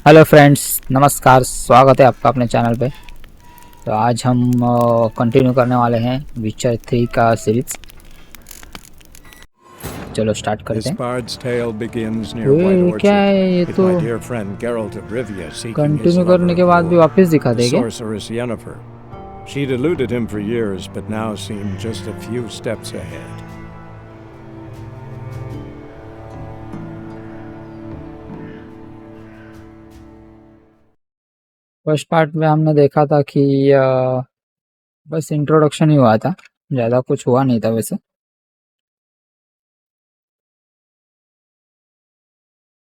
Hello friends, नमस्कार। स्वागत है आपका अपने चैनल पे। तो आज हम कंटिन्यू करने वाले हैं विचर 3 का सीरीज। चलो स्टार्ट करते हैं। Bard's tale begins near ये White क्या Orchard है? ये with तो my dear friend Geralt of Rivia seeking his continue lover करने के of बाद भी yore, वापस दिखा the देगा। sorceress Yennefer. She'd eluded him for years, but now seemed just a few steps ahead. First part में हमने देखा था कि बस इंट्रोडक्शन ही हुआ था, ज़्यादा कुछ हुआ नहीं था वैसे।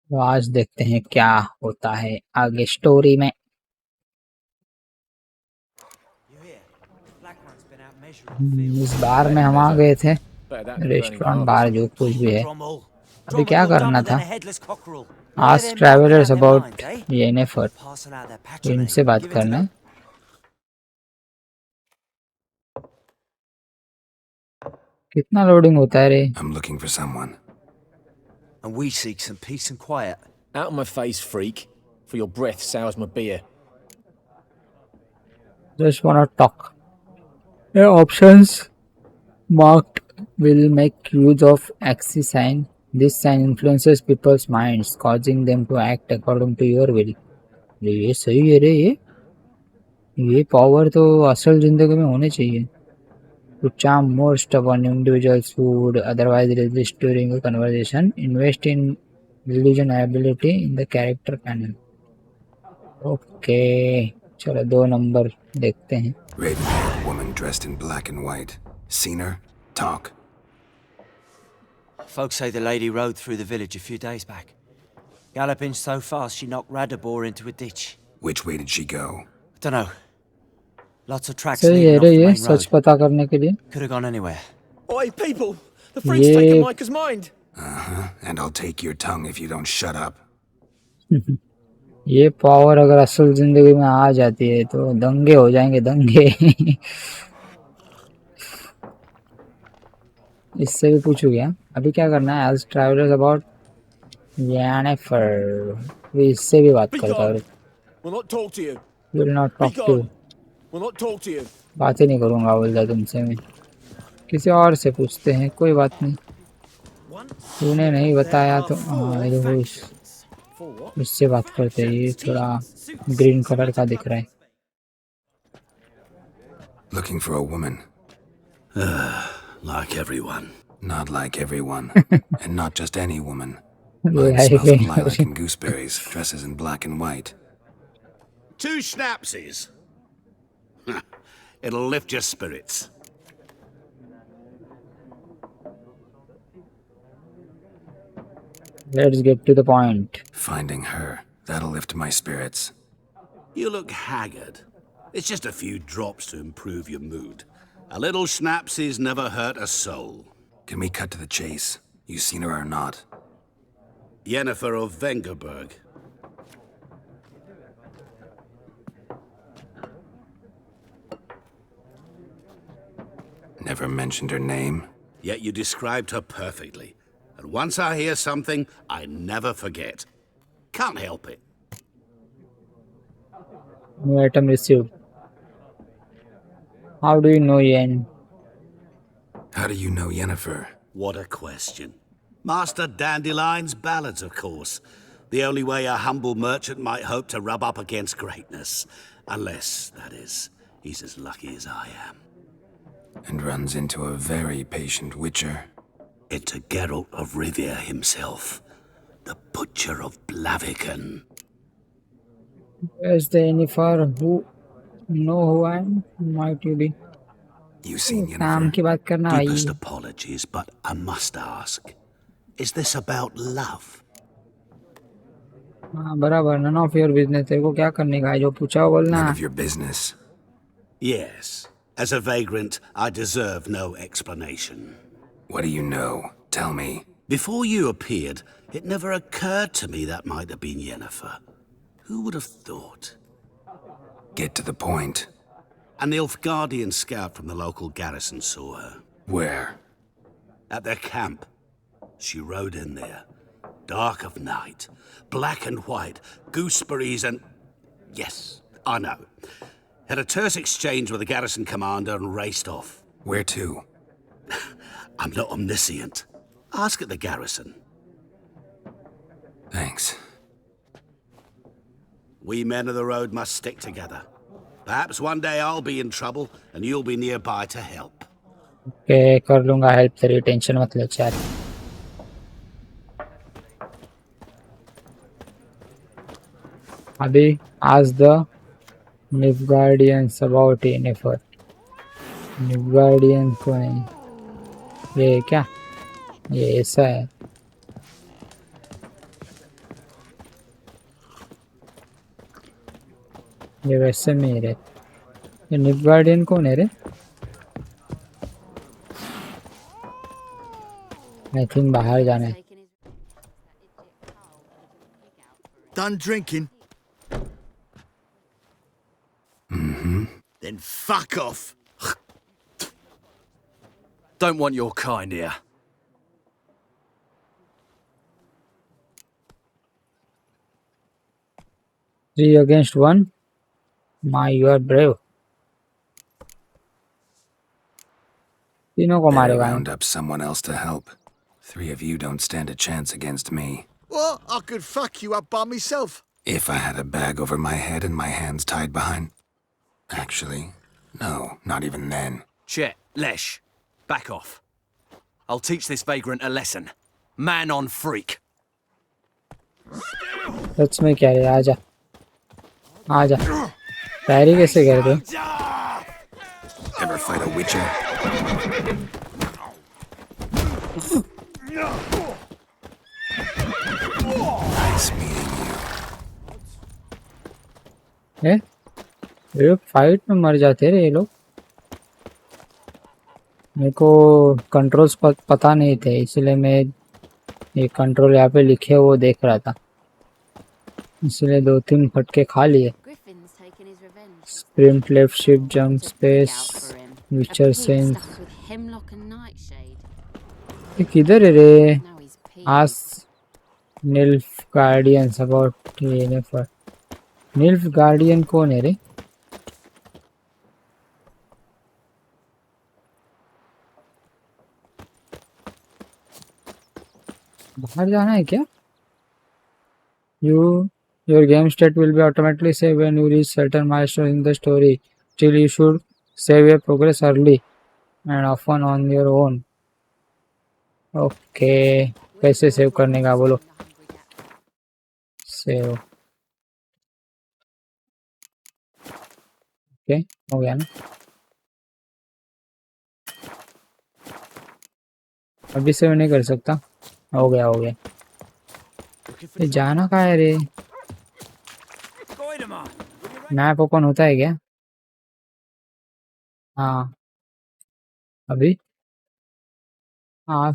तो आज देखते हैं क्या होता है आगे स्टोरी में। इस बार में हम आ गए थे, रेस्टोरेंट बार जो कुछ भी है। अभी क्या करना था? आस्क ट्रैवलर्स अबाउट येनेफर, इनसे बात करना है। कितना लोडिंग होता है रे? I'm looking for someone. And we seek some peace and quiet. Out of my face, freak. For your breath sours my beer. Just wanna talk. The options marked will make use of axis sign. This sign influences people's minds, causing them to act according to your will. ये सही है रे। ये power तो असल जिंदगी में होने चाहिए। To charm more stubborn individuals who would otherwise resist during a conversation, invest in religion ability in the character panel. Okay, चलो 2 नंबर देखते हैं। Raven-haired woman dressed in black and white. Seen her? Talk. Folks say the lady rode through the village a few days back. Galloping so fast she knocked Radabor into a ditch. Which way did she go? I don't know. Lots of tracks सही है leading off रे the ये main सच road. पता करने के लिए। Could have gone anywhere. Oi, people! The freak's Yeah. taken Micah's mind! And I'll take your tongue if you don't shut up. ये power अगर असल जिंदगी में आ जाती है तो दंगे हो जाएंगे, दंगे। इससे भी पूछू क्या? अभी क्या करना है? आज ट्रैवलर्स अबाउट येनेफर, भी इससे भी बात Be करता gone! है। We'll not talk to you. Will not Be talk to, gone! We'll not talk to you. बात ही नहीं करूंगा बोलता तुमसे मैं। किसी और से पूछते हैं, कोई बात नहीं। तूने नहीं बताया तो इससे बात करते हैं। ये थोड़ा ग्रीन कलर का दिख रहा है। Looking for a woman. Like everyone. Not like everyone. And not just any woman. ये Mine है smells of green lilac colour. and gooseberries, dresses in black and white. 2 schnapsies. It'll lift your spirits. Let's get to the point. Finding her. That'll lift my spirits. You look haggard. It's just a few drops to improve your mood. A little schnapsies never hurt a soul. Can we cut to the chase? You seen her or not? Yennefer of Vengerberg. Never mentioned her name? Yet you described her perfectly. And once I hear something, I never forget. Can't help it. New item received. How do you know Yen? How do you know Yennefer? What a question. Master Dandelion's ballads, of course. The only way a humble merchant might hope to rub up against greatness. Unless, that is, he's as lucky as I am. And runs into a very patient witcher. Into Geralt of Rivia himself. The Butcher of Blaviken. Where's the Yennefer? Who know who I am? Might you be? You seen नाम Yennefer? की बात करना भाई। Deepest apologies, but I must ask. Is this about love? हाँ बराबर, none of your business। तेरे को क्या करने का है? जो पूछा वो बोलना। None of your business. Yes. As a vagrant, I deserve no explanation. What do you know? Tell me. Before you appeared, it never occurred to me that might have been Yennefer. Who would have thought? Get to the point. An Nilfgaardian scout from the local garrison saw her. Where? At their camp. She rode in there. dark of night, black and white, gooseberries and... Yes, I know. Had a terse exchange with the garrison commander and raced off. Where to? I'm not omniscient. Ask at the garrison. Thanks. We men of the road must stick together. Perhaps one day I'll be in trouble and you'll be nearby to help. Okay कर लूंगा help, तेरी tension मत ले यार। अभी आज the निवगार्डियंस about एनेफर। निवगार्डियन को है ये क्या? ये ऐसा है। ये वैसे में ही रे। ये निवगार्डियन कौन है रे? आई थिंक बाहर जाना है। Done drinking? Then fuck off. Don't want your kind here. 3 against 1. My, you are brave. तीनों को Better मारेगा। round up someone else to help. 3 of you don't stand a chance against me. What? I could fuck you up by myself. If I had a bag over my head and my hands tied behind... Actually, no, not even then. Chet, Lesh, back off. I'll teach this vagrant a lesson. Man on freak. सच में क्या रे? आजा आजा। पैरी कैसे कर दे? Ever fight a witcher? Nice meeting you. ये fight में मर जाते रे ये लोग। मेरे को कंट्रोल्स पता नहीं थे, इसलिए मैं ये कंट्रोल यहाँ पे लिखे वो देख रहा था, इसलिए 2-3 फटके खा लिए। Sprint, left shift, jump, space, विचर सेंस। ये किधर है रे? आज निल्फ गार्डियंस अबाउट एनेफर। निल्फ गार्डियन कौन है रे? बाहर जाना है क्या? Your game state will be automatically saved when you reach certain milestones in the story. Still, you should save your progress early and often on your own. Okay, कैसे save करने का बोलो? सेव। ओके, हो गया ना? अभी save नहीं कर सकता? हो गया हो गया। ये जाना कहाँ है रे? मैप ओपन होता है क्या? हाँ अभी। हाँ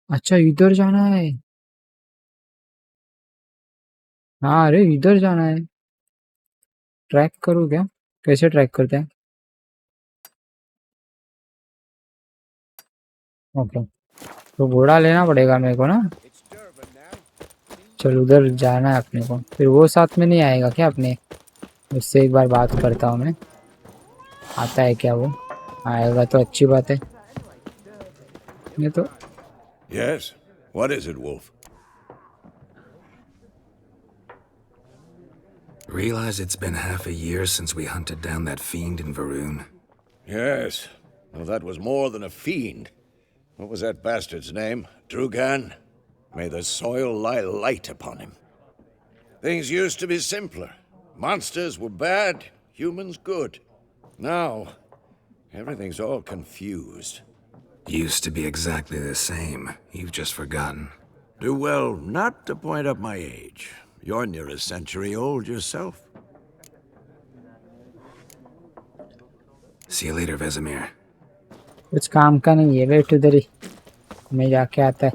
अच्छा, इधर जाना है। हाँ अरे इधर जाना है। ट्रैक करूँ क्या? कैसे ट्रैक करते हैं? ओके, तो घोड़ा लेना पड़ेगा मेरे को ना। चल उधर जाना है अपने को। फिर वो साथ में नहीं आएगा क्या अपने? उससे एक बार बात करता हूँ मैं, आता है क्या वो? आएगा तो अच्छी बात है, नहीं तो। Yes? What is it, Wolf? Realize it's been half a year since we hunted down that fiend in Varun. Yes. Well, that was more than a fiend. What was that bastard's name? Drugan? May the soil lie light upon him. Things used to be simpler. Monsters were bad, humans good. Now, everything's all confused. Used to be exactly the same. You've just forgotten. Do well not to point up my age. You're near a century old yourself. See you later, Vesemir. कुछ काम का नहीं है, wait उधर ही, मैं जाके आता है।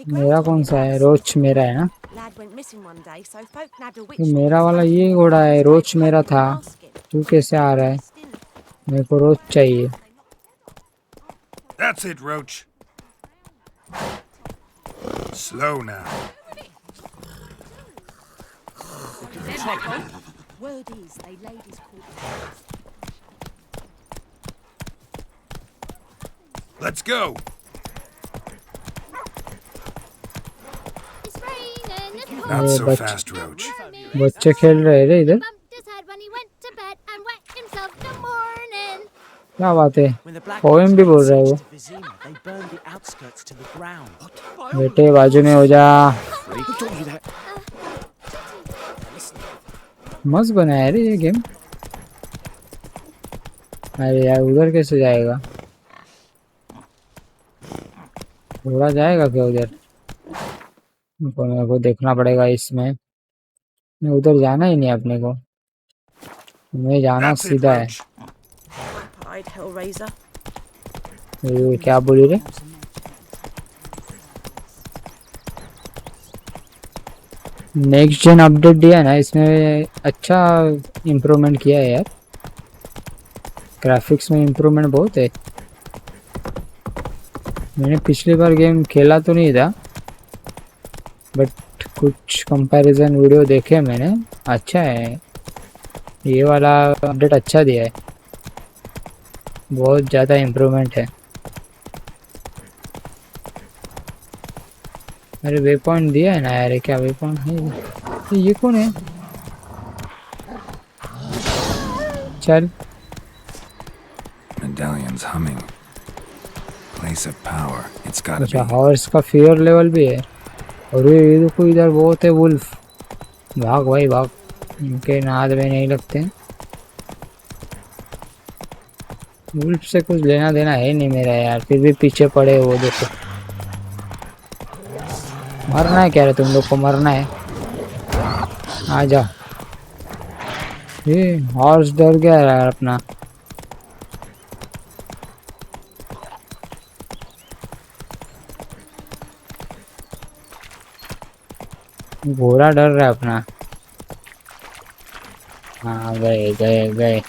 मेरा कौन सा है? रोच मेरा है ना? तो मेरा वाला ये घोड़ा है, रोच मेरा था। तू कैसे आ रहा है? मेरे को रोच चाहिए। That's it, Roach. Slow now. Word is they ladies call Let's go. It's raining, it's Not ये so fast, Roach. बच्चे खेल रहे हैं इधर. bumped his head when he went to bed and wet himself in the morning. क्या बात है? When the Black poem भी बोल रहा है वो. to Vizima, they burned the outskirts to the ground. बेटे बाजू में हो जा. मस्त बनाया है रे ये गेम. अरे यार उधर कैसे जाएगा? थोड़ा जाएगा क्या उधर? मेरे को देखना पड़ेगा इसमें. उधर जाना ही नहीं अपने को. हमें जाना That's it, सीधा है. Roach. Hide Hellraiser. ये क्या बोली रे? नेक्स्ट जेन अपडेट दिया है ना, इसमें अच्छा इम्प्रूवमेंट किया है यार. ग्राफिक्स में इम्प्रूवमेंट बहुत है. मैंने पिछली बार गेम खेला तो नहीं था, बट कुछ कंपैरिजन वीडियो देखे मैंने. अच्छा है, ये वाला अपडेट अच्छा दिया है. बहुत ज़्यादा इम्प्रूवमेंट है. अरे वे पॉइंट दिया है ना यार. क्या वे पॉइंट है? ये कौन है? चल. Medallion's humming. Place of power. It's gotta अच्छा, be. हॉर्स का फियर लेवल भी है. और ये देखो इधर बहुत है वुल्फ. भाग भाई भाग, इनके नाद में नहीं लगते. वुल्फ से कुछ लेना देना है नहीं मेरा यार. फिर भी पीछे पड़े वो देखो. मरना है क्या रे तुम लोग को? मरना है? आ जाओ. ये हॉर्स डर गया यार अपना. घोड़ा डर रहा है अपना. हाँ गए गए गए.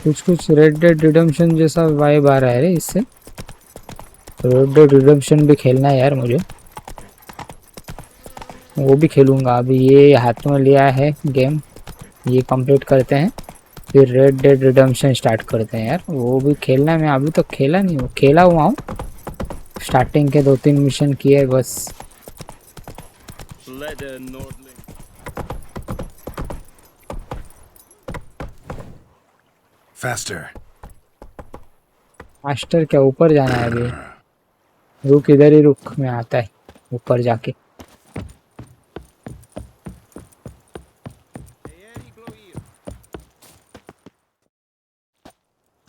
कुछ रेड डेड रिडेम्पशन जैसा वाइब आ रहा है रे इससे. रेड डेड रिडेम्पशन भी खेलना है यार मुझे. वो भी खेलूंगा. अभी ये हाथ में लिया है गेम, ये कंप्लीट करते हैं, फिर रेड डेड रिडेम्पशन स्टार्ट करते हैं यार. वो भी खेलना है. मैं अभी तो खेला नहीं हूँ. खेला हुआ हूँ, स्टार्टिंग के 2-3 मिशन किए बस. Faster. मास्टर क्या ऊपर जाना है अभी? रुक इधर ही रुक, मैं आता है ऊपर जाके.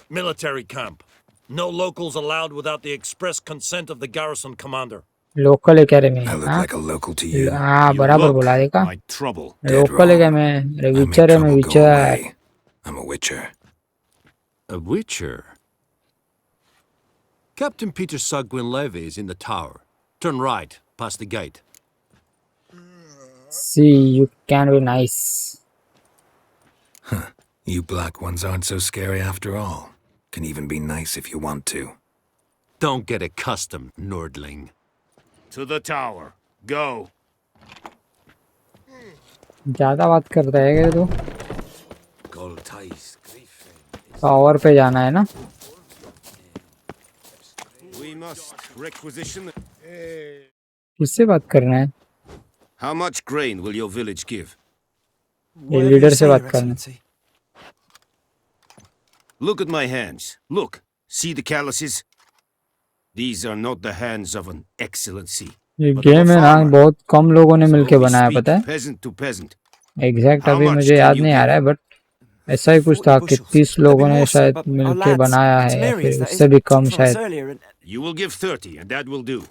Military camp. No locals allowed without the express consent of the garrison commander. Local है क्या रे मैं? I look हाँ like a local to you. हाँ बराबर बोला देखा. My trouble. Dead लोकल है क्या wrong. मैं? अरे I make विचर है मैं. trouble go विचर. away. I'm a witcher. A witcher? Captain Peter Sugwin Levy is in the tower. Turn right, past the gate. See, you can be nice. You black ones aren't so scary after all. Can even be nice if you want to. Don't get accustomed, Nordling. To the tower. Go. ज्यादा बात करता है क्या तू? Power पे जाना है ना? We must requisition. किससे बात करना है? How much grain will your village give? ये लीडर से बात करना है. Look at my hands. Look. See the calluses? These are not the hands of an excellency. ये but of a गेम है ना, farmer. बहुत कम लोगों ने So मिलके we बनाया, speak पता है? peasant to peasant. Exact How अभी much मुझे can याद you नहीं आ give? रहा है, बट ऐसा ही कुछ था कि 30 लोगों ने शायद मिलके बनाया है, या फिर उससे भी कम शायद. You will give 30, and that will do.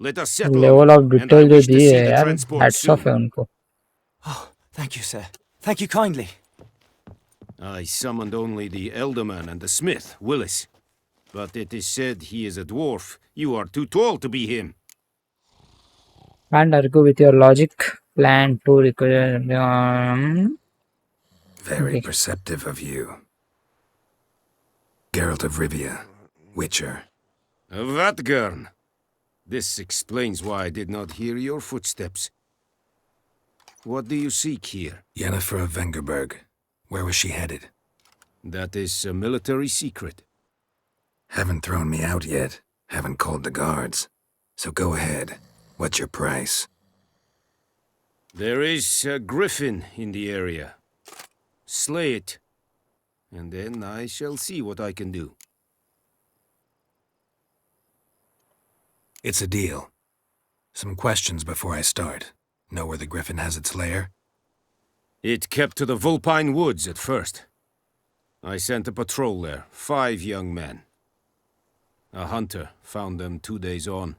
Let us settle. Level of and I detail जो wish to दिए see है the यार, transport हैट्स ऑफ soon. है उनको. Oh, thank you, sir. Thank you kindly. I summoned only the elderman and the smith, Willis. But it is said he is a dwarf. You are too tall to be him. Can't argue with your logic. plan to require. Very Okay. perceptive of you. Geralt of Rivia, Witcher. Vatgern! This explains why I did not hear your footsteps. What do you seek here? Yennefer of Vengerberg. Where was she headed? That is a military secret. Haven't thrown me out yet. Haven't called the guards. So go ahead. What's your price? There is a griffin in the area. Slay it, and then I shall see what I can do. It's a deal. Some questions before I start. Know where the griffin has its lair? It kept to the Vulpine Woods at first. I sent a patrol there, 5 young men. A hunter found them 2 days on.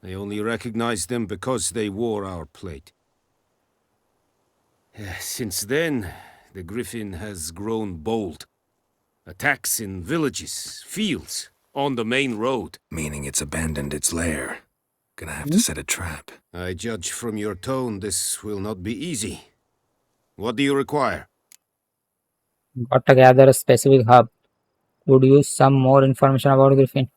They only recognized them because they wore our plate. Since then, the griffin has grown bold. Attacks in villages, fields, on the main road. Meaning it's abandoned its lair. Gonna have to set a trap. I judge from your tone this will not be easy. What do you require? Got to gather a specific hub. Would use some more information about Griffin.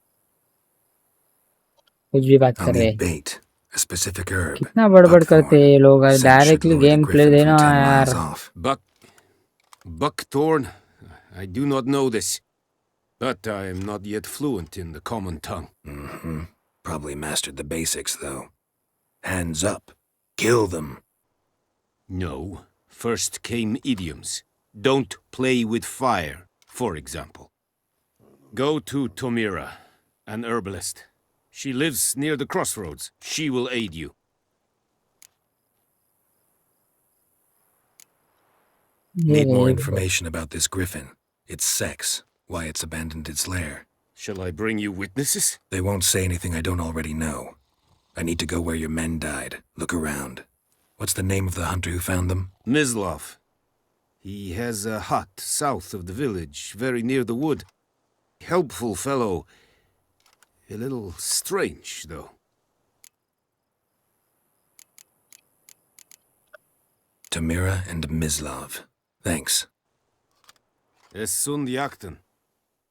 कुछ भी बात I'll कर रहे need bait. A specific herb. कितना बड़बड़ करते हैं ये लोग Scent should directly lure the game play griffin देना from 10 यार. miles off. Buckthorn? I do not know this. But I am not yet fluent in the common tongue. Mm-hmm. Probably mastered the basics, though. Hands up. Kill them. No. First came idioms. Don't play with fire, for example. Go to Tomira, an herbalist. She lives near the crossroads. She will aid you. Need more information about this griffin. Its sex. Why it's abandoned its lair. Shall I bring you witnesses? They won't say anything I don't already know. I need to go where your men died. Look around. What's the name of the hunter who found them? Mislov. He has a hut south of the village, very near the wood. Helpful fellow. A little strange, though. Tamira and Mislov. Thanks. Esund Yakten.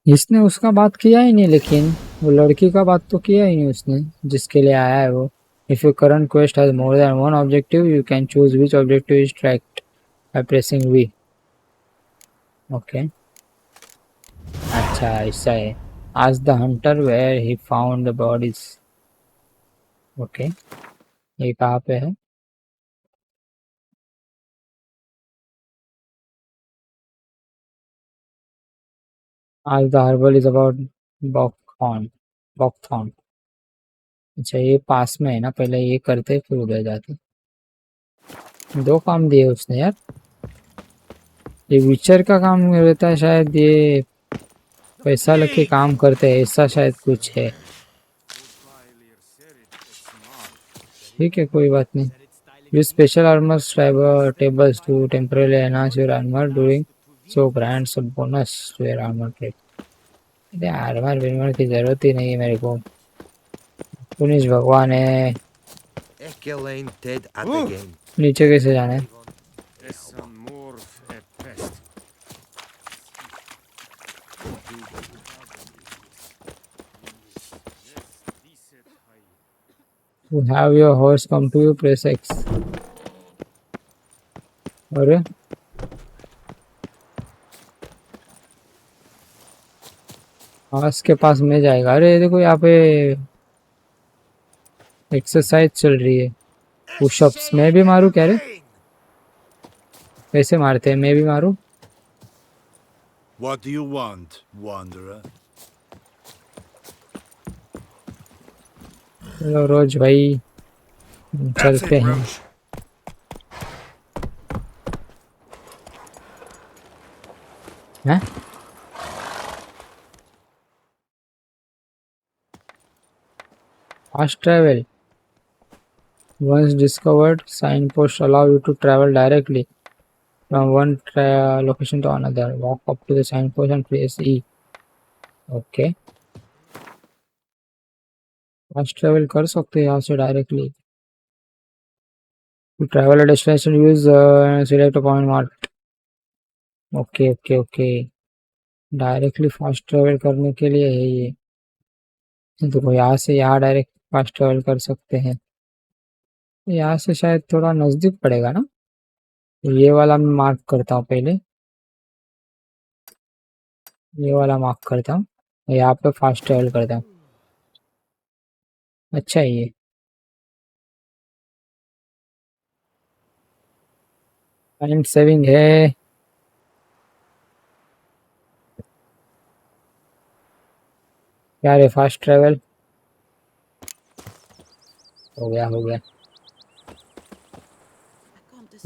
इसने उसका बात किया ही नहीं लेकिन वो लड़की का बात तो किया ही नहीं उसने जिसके लिए आया है वो. If your current quest has more than one objective, you can choose which objective is tracked by pressing V. Okay. अच्छा ऐसा है. Ask the hunter where he found the bodies. Okay. ये कहाँ पे है? Ask the herbalist about Buckthorn. Buckthorn. अच्छा ये पास में है ना. पहले ये करते फिर उधर जाते. 2 काम दिए उसने यार. ये विचर का काम रहता है शायद. ये पैसा लेके काम करते हैं ऐसा शायद कुछ है. ठीक है कोई बात नहीं. Use special armor tables to temporarily enhance your armor during so grants a bonus to your armor trait. अरे आर्मर विनमर की जरूरत ही नहीं है मेरे को. पुनिश भगवान है. नीचे कैसे जाना है? To have your horse come to you, press X. अरे हाउस के पास में जाएगा. अरे देखो यहाँ पे एक्सरसाइज चल रही है. पुशअप्स. मैं भी मारूं क्या रे? कैसे मारते हैं? मैं भी मारूं? What do you want, wanderer? चलो रोज भाई चलते हैं. हैं? Fast travel. Once discovered, signposts allow you to travel directly from one location to another. Walk up to the signpost and press E. Okay. Fast travel कर सकते हैं यहाँ से directly. To travel a destination, use select a point mark. Okay okay okay, directly fast travel करने के लिए है ये। देखो यहाँ से यहाँ डायरेक्ट फास्ट ट्रेवल कर सकते हैं। यहाँ से शायद थोड़ा नजदीक पड़ेगा ना, तो ये वाला मैं मार्क करता हूँ पहले, ये वाला मार्क करता हूँ, यहाँ पे फास्ट ट्रेवल करता हूँ। अच्छा है ये। टाइम सेविंग है। क्या रे, फास्ट ट्रेवल हो गया हो गया।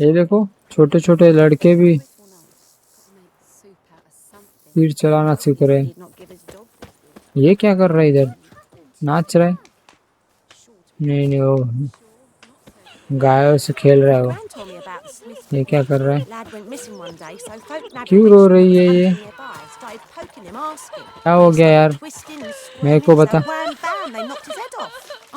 ये देखो छोटे छोटे लड़के भी तीर चलाना सीख रहे हैं। ये क्या कर रहा है इधर, नाच रहा है? नहीं नहीं, वो गायों से खेल रहा है वो। ये क्या कर रहा है? क्यों रो रही है ये? क्या हो गया यार, मेरे को बता।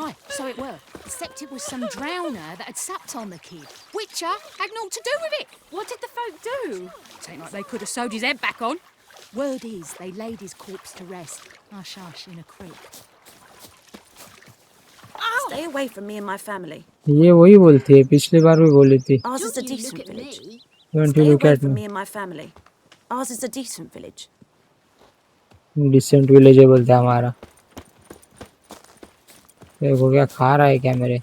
Aye, so it were. Except it was some drowner that had supped on the kid. Witcher had naught to do with it. What did the folk do? Ain't like they could have sewed his head back on. Word is, they laid his corpse to rest, hush hush, in a creek. Stay away from me and my family. ये वही बोलती है, पिछली बार भी बोली थी। Ours is a decent village. Don't Stay you look away at from me? me and my family. Ours is a decent village. Decent village है बोलता है हमारा। देखो क्या खा रहा है क्या मेरे।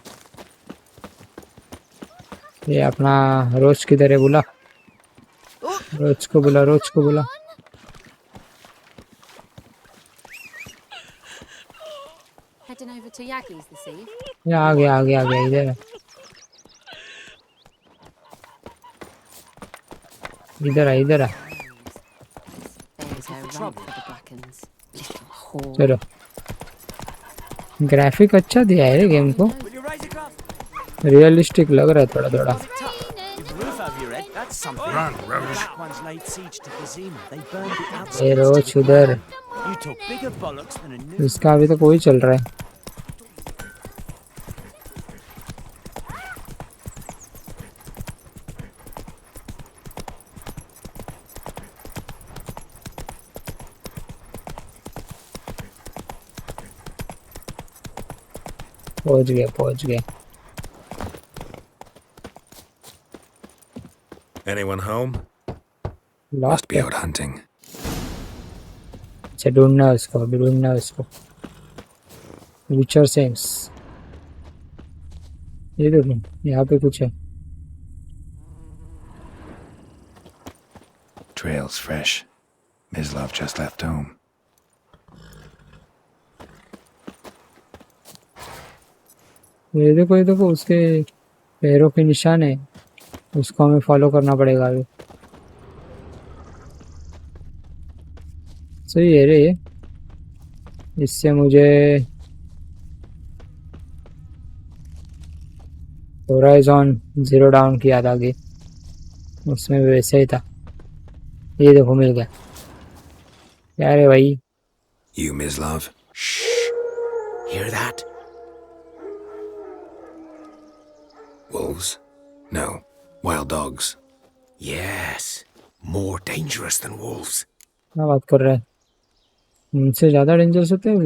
ये अपना रोज किधर है, बुला रोज को, बुला रोज को बुला। Heading over to Yagi's this eve. ये आ गया आ गया आ गया, इधर है इधर है इधर है। There's her rump for the Blackens. Little whore. चलो, ग्राफिक अच्छा दिया है रे गेम को, रियलिस्टिक लग रहा है थोड़ा थोड़ा। ये रोज उधर, इसका अभी तो कोई चल रहा है। पहुंच गया पहुंच गया। Anyone home? Must lost be out hunting. अच्छा, ढूंढना है उसको, अभी ढूंढना है उसको। विचर सेंस, ये देखो यहाँ पे कुछ है। Trail's fresh. Mislav just left home. ये देखो उसके पैरों के निशान है, उसको हमें फॉलो करना पड़ेगा अभी। सही है रे ये, इससे मुझे होराइजन जीरो डाउन की याद आ गई, उसमें भी वैसे ही था। ये देखो मिल गया। क्या रे भाई? You, Mislav? Shh. Hear that? Wolves? No. Wild dogs. Yes. More dangerous than wolves. क्या बात कर रहा है? उनसे ज़्यादा डेंजरस होते हैं?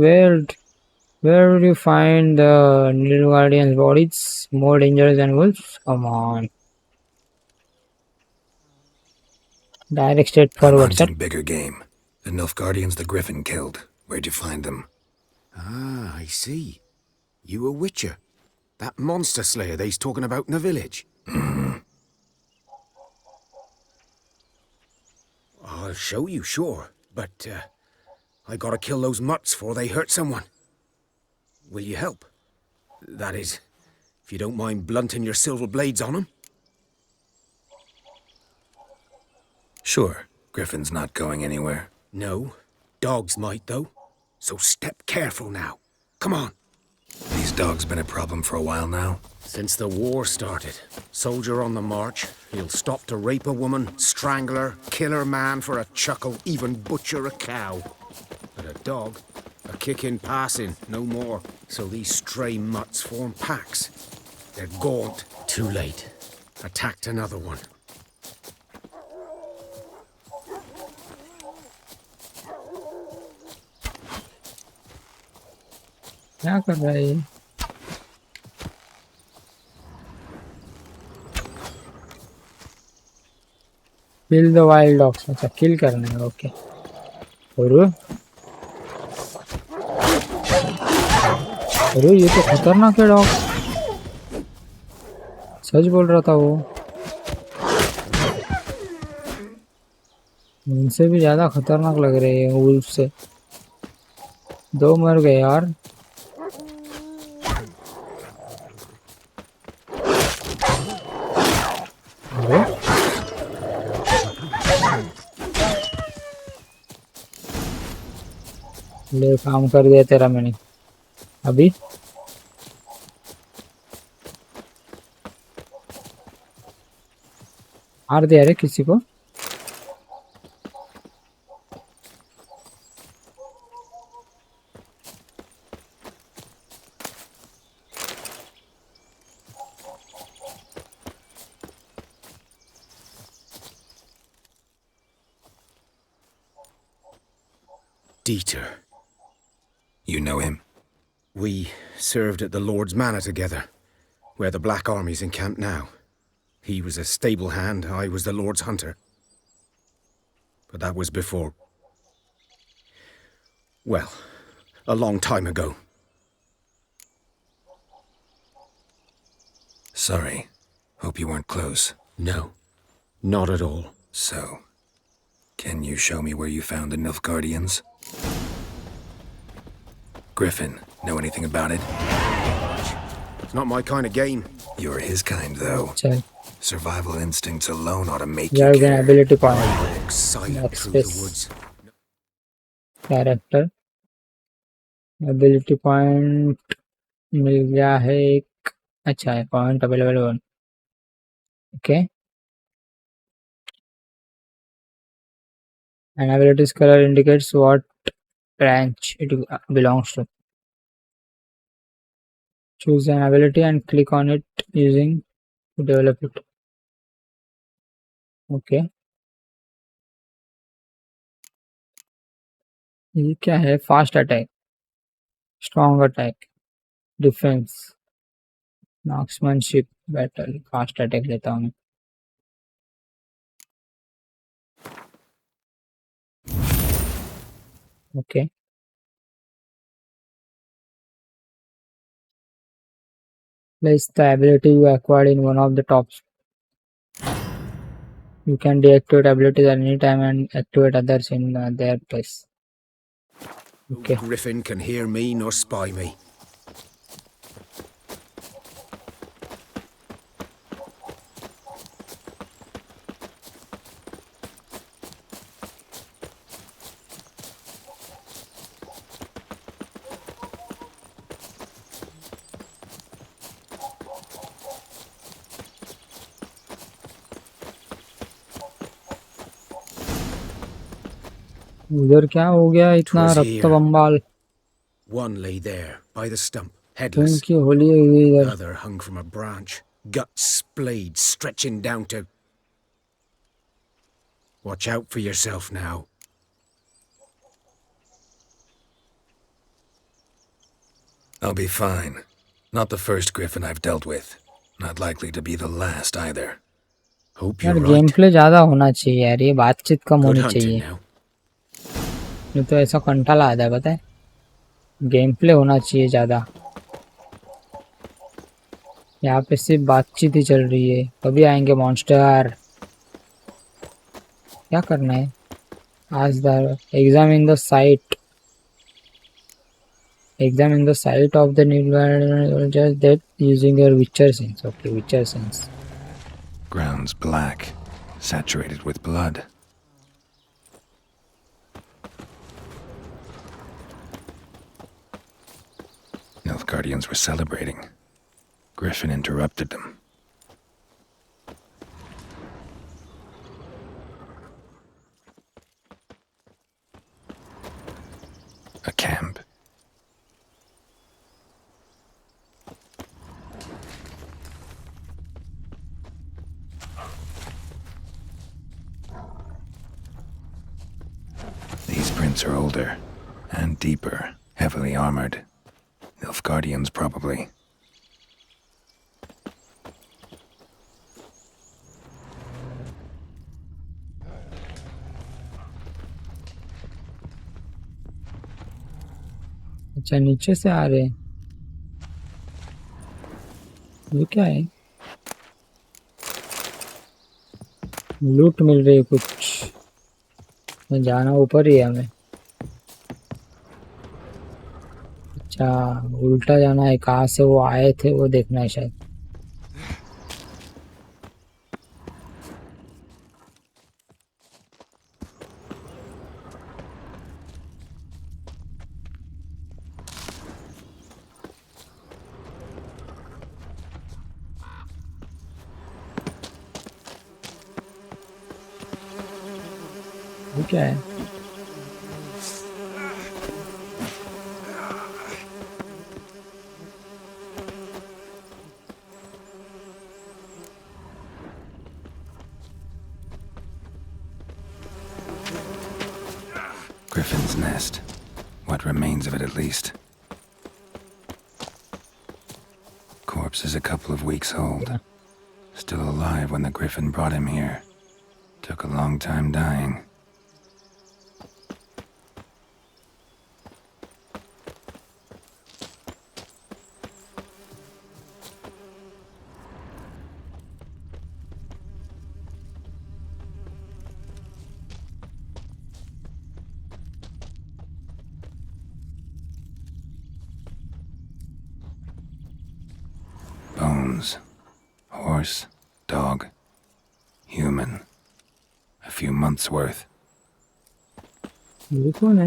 Where would you find the Needle Guardian's bodies more dangerous than wolves? Come on. Direct I'm straightforward, sir. hunting bigger game. The Nilfgaardians the Griffin killed. Where'd you find them? Ah, I see. You a witcher. That monster slayer they's talking about in the village. I'll show you, sure. But, I gotta kill those mutts before they hurt someone. Will you help? That is, if you don't mind blunting your silver blades on them. Sure. Griffin's not going anywhere. No. Dogs might, though. So step careful now. Come on. These dogs been a problem for a while now. Since the war started. Soldier on the march. He'll stop to rape a woman, strangle her, kill her man for a chuckle, even butcher a cow. But a dog, a kick in passing, no more. So these stray mutts form packs. They're gaunt. Too late. Attacked another one. क्या कर रहा है ये? Kill the wild dogs. अच्छा kill करना है. Okay. अरे ये तो खतरनाक है डॉग. सच बोल रहा था वो. उनसे भी ज्यादा खतरनाक लग रहे हैं वुल्फ से. 2 मर गए यार. अरे ले काम कर दिया तेरा मैंने. अभी मार दिया रे किसी को. Dieter. You know him? We served at the Lord's Manor together, where the Black Army's encamped now. He was a stable hand, I was the Lord's hunter. But that was before... well, a long time ago. Sorry. Hope you weren't close. No, not at all. So, can you show me where you found the Nilfgaardians? Griffin, know anything about it? It's not my kind of game. You're his kind, though. चल. Survival instincts alone ought to make You you have an care. ability point. Walk silent through the woods. Character. Ability point मिल गया है एक. अच्छा है. Point available 1. Okay. An ability's color indicates what branch it belongs to. Choose an ability and click on it using to develop it. Okay. ये क्या है? Fast attack, strong attack, defense, marksmanship, battle. Fast attack लेता हूँ मैं. Okay. Place the ability you acquired in one of the tops. You can deactivate abilities at any time and activate others in their place. Okay. No Griffin can hear me nor spy me. उधर क्या हो गया इतना Twas रक्त here. बम्बाल. One lay there, by the stump, headless. उनकी होली हुई The इधर. other hung from a branch, guts splayed, stretching down to... Watch out for yourself now. I'll be fine. Not the first Griffin I've dealt with. Not likely to be the last either. Hope यार you're game right. Play ज्यादा होना चाहिए यार. ये बातचीत कम Good होनी hunting चाहिए. now. नहीं तो ऐसा कंटाला आता है पता है. गेम प्ले होना चाहिए ज्यादा. यहाँ पे सिर्फ बातचीत ही चल रही है. कभी आएंगे मॉन्स्टर? क्या करना है? Ask the examine the site. Examine the site of the new just that using your Witcher sense. Okay, Witcher sense. Ground's black, saturated with blood. Nilfgaardians were celebrating. Griffin interrupted them. A camp. footprints are older and deeper, heavily armored. Nilfgaardians, probably. अच्छा नीचे से आ रहे हैं। ये क्या है? लूट मिल रही है कुछ। जाना ऊपर ही है हमें। अच्छा उल्टा जाना है, कहाँ से वो आए थे वो देखना है शायद। ये क्या है? Griffin's nest. What remains of it, at least. Corpse is a couple of weeks old. Yeah. Still alive when the Griffin brought him here. Took a long time dying. Bones. Horse, dog, human. A few months' worth. ये कौन है?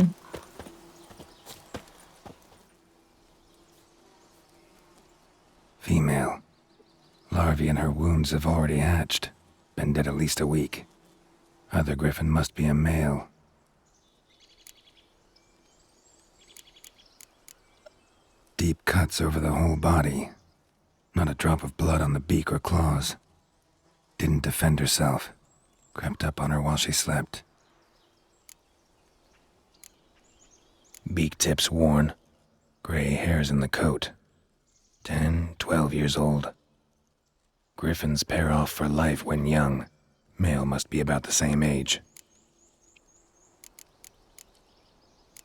Female. Larvae in her wounds have already hatched. Been dead at least a week. Other Griffin must be a male. Deep cuts over the whole body. Not a drop of blood on the beak or claws. Didn't defend herself. Crept up on her while she slept. Beak tips worn. Gray hairs in the coat. 10, 12 years old. Griffins pair off for life when young. Male must be about the same age.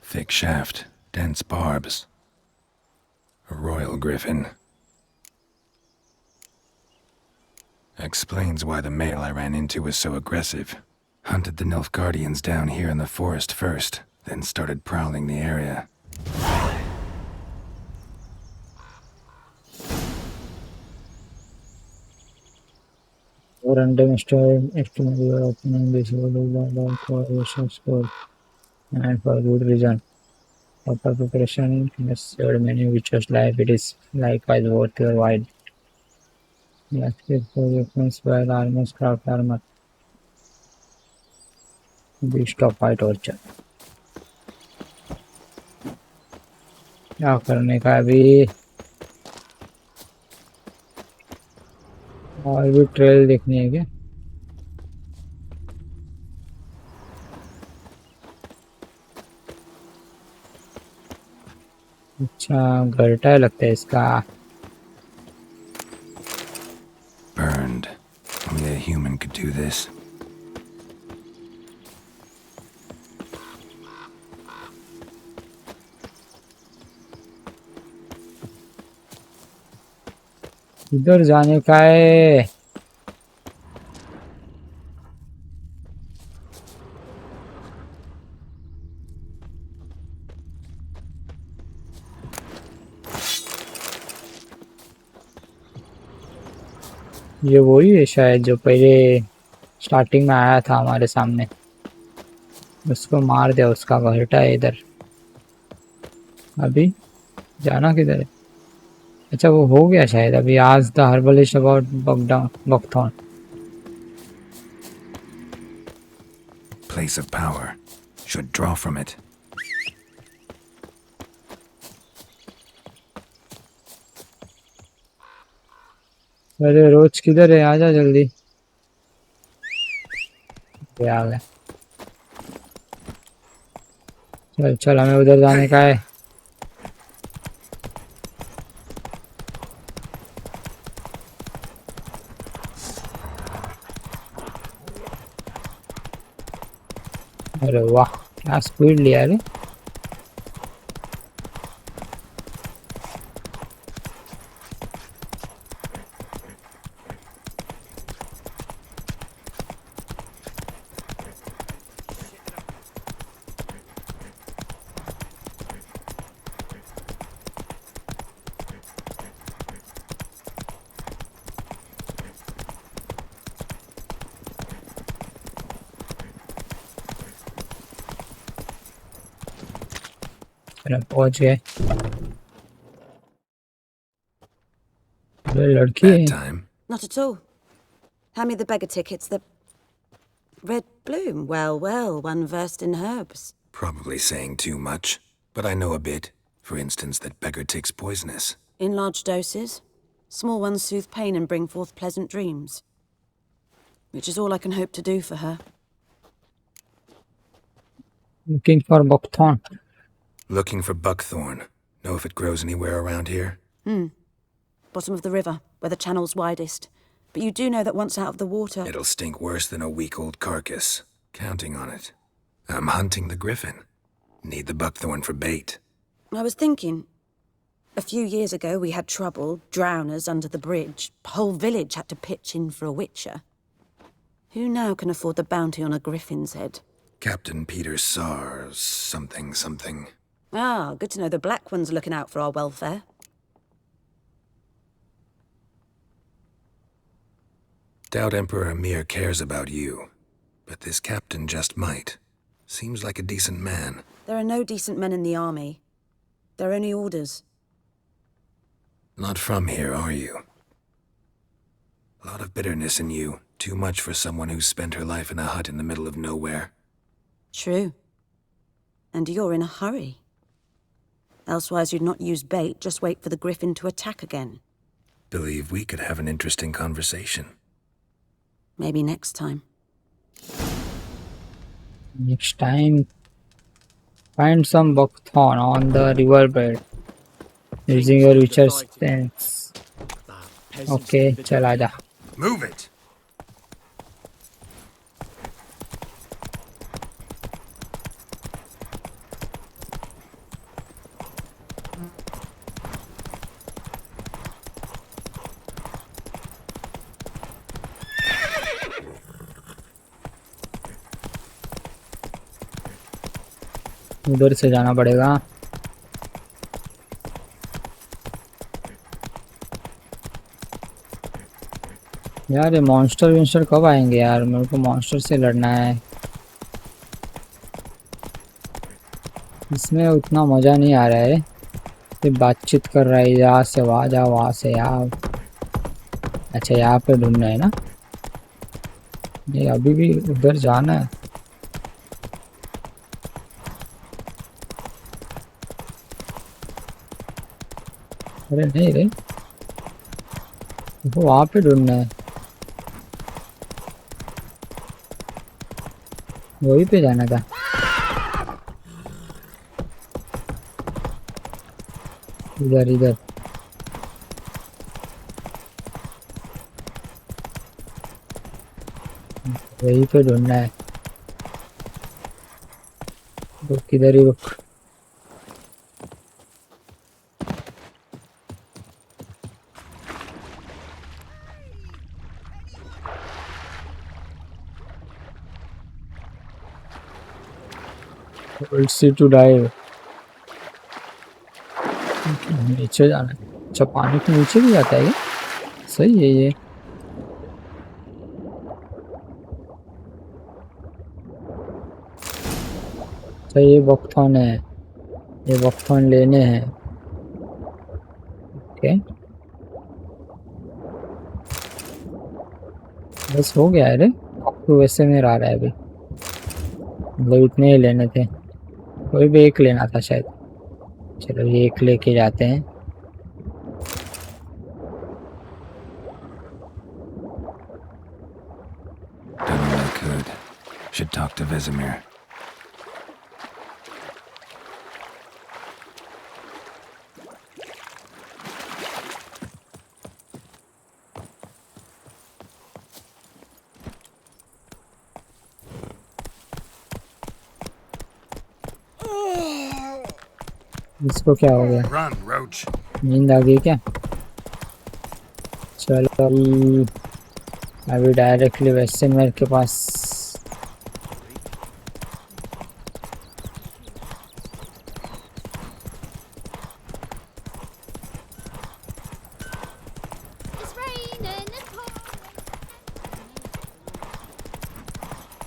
Thick shaft, dense barbs. A royal griffin. Explains why the male I ran into was so aggressive. Hunted the Nilfgaardians down here in the forest first, then started prowling the area. और underestimate your opening this will for your score and for good reason. Proper preparation has served many features life. It is likewise worth your while. Yes, for weapons well almost craft armor. Beast of fight torture. क्या करने का अभी? और भी trail देखनी है क्या? अच्छा घरटा लगता है इसका। Burned. Only a human could do this. इधर जाने का है। ये वही है शायद जो पहले स्टार्टिंग में आया था हमारे सामने। उसको मार दिया, उसका घरटा है इधर। अभी जाना किधर है? अच्छा वो हो गया शायद अभी। आज the herbalist about buckthorn. Place of power. Should draw from it. अरे रोज किधर है? आजा जल्दी। आ गया। चल चल हमें उधर जाने का है। अरे वाह क्या स्पीड लिया रे। चलो पहुंच गए। अरे लड़की Bad है। time. Not at all. Hand me the beggar tickets. The red bloom. Well, well, one versed in herbs. Probably saying too much, but I know a bit. For instance, that beggar tick's poisonous. In large doses. Small ones soothe pain and bring forth pleasant dreams. Which is all I can hope to do for her. Looking for buckthorn. Looking for buckthorn. Know if it grows anywhere around here? Bottom of the river, where the channel's widest. But you do know that once out of the water... It'll stink worse than a week-old carcass. Counting on it. I'm hunting the griffin. Need the buckthorn for bait. I was thinking... A few years ago we had trouble, drowners under the bridge. Whole village had to pitch in for a witcher. Who now can afford the bounty on a griffin's head? Captain Peter Sars, something. Ah, good to know the Black One's looking out for our welfare. Doubt Emperor Amir cares about you. But this captain just might. Seems like a decent man. There are no decent men in the army. They're only orders. Not from here, are you? A lot of bitterness in you. Too much for someone who's spent her life in a hut in the middle of nowhere. True. And you're in a hurry. Elsewise you'd not use bait, just wait for the griffin to attack again. Believe we could have an interesting conversation. Maybe next time. Next time, find some buckthorn on the riverbed using your witcher's stance. Okay, चल आजा। Move it! उधर से जाना पड़ेगा। यार ये monster विंस्टर कब आएंगे यार, मेरे को मॉन्स्टर से लड़ना है। इसमें उतना मज़ा नहीं आ रहा है। ये बातचीत कर रहा है, यहाँ से वहाँ जा, वहाँ से यहाँ। अच्छा यहाँ पे ढूंढना है ना। ये अभी भी उधर जाना है। अरे नहीं रे, वो वहाँ पे ढूंढना है, वहीं पे जाना था। इधर इधर वहीं पे ढूंढना है। रुक, किधर ही रुक। सी टू डाइव। नीचे जाना है। अच्छा पानी के नीचे भी जाता है ये, सही है ये। अच्छा ये बकथॉन है, ये बकथॉन लेने हैं। ओके बस हो गया है रे। तो वैसे में आ रहा है अभी, मतलब इतने ही लेने थे, कोई भी एक लेना था शायद। चलो ये एक लेके जाते हैं। Done what I could. Should talk to Vesemir. इसको क्या हो गया? Run, Roach. नींद आ गई क्या? चलो अभी डायरेक्टली वेस्टर्न वेयर के पास। It's raining and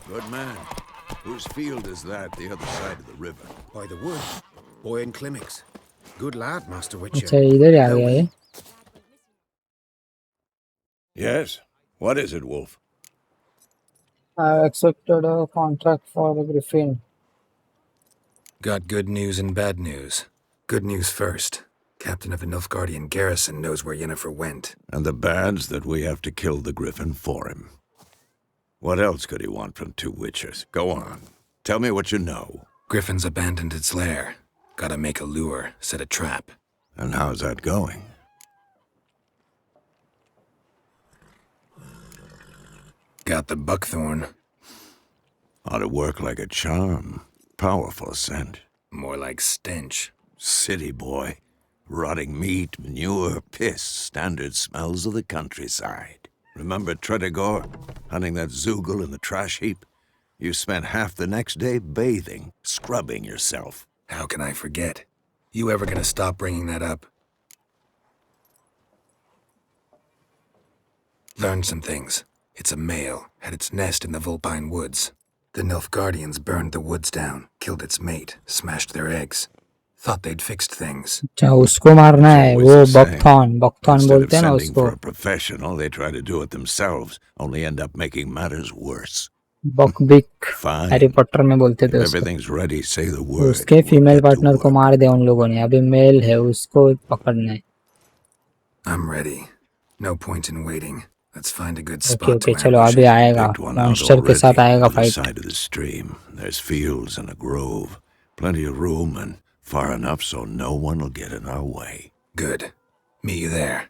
Good man. Whose field is that, the other side of the river? By the wood. Boy in Climmix. Good lad, Master अच्छा Witcher. इधर ही आ गया ये। Yes? What is it, Wolf? I accepted a contract for the Griffin. Got good news and bad news. Good news first. Captain of the Nilfgaardian garrison knows where Yennefer went. And the bad's that we have to kill the Griffin for him. What else could he want from two witchers? Go on. Tell me what you know. Griffin's abandoned its lair. Gotta make a lure, set a trap. And how's that going? Got the buckthorn. Ought to work like a charm. Powerful scent. More like stench. City boy. Rotting meat, manure, piss. Standard smells of the countryside. Remember Tredegor? Hunting that Zoogle in the trash heap? You spent half the next day bathing, scrubbing yourself. How can I forget? You ever gonna stop bringing that up? Learned some things. It's a male, had its nest in the Vulpine Woods. The Nilfgaardians burned the woods down, killed its mate, smashed their eggs. Thought they'd fixed things. अच्छा उसको मारना है वो buckthorn buckthorn Instead बोलते of हैं ना sending उसको। for a professional, they try to do it themselves, only end up making matters worse. बकबिक Fine. Harry Potter में बोलते थे If उसको। everything's ready, say the word. उसके We'll female get to partner को work. मार दिया उन लोगों ने, अभी मेल है उसको पकड़ना है। I'm ready. No point in waiting. Let's find a good okay spot okay to चलो ambush अभी it. आएगा Picked one out मॉन्स्टर के साथ already, आएगा other fight. side of the stream. There's fields and a grove. Plenty of room and far enough so no one will get in our way. Good. Meet you there.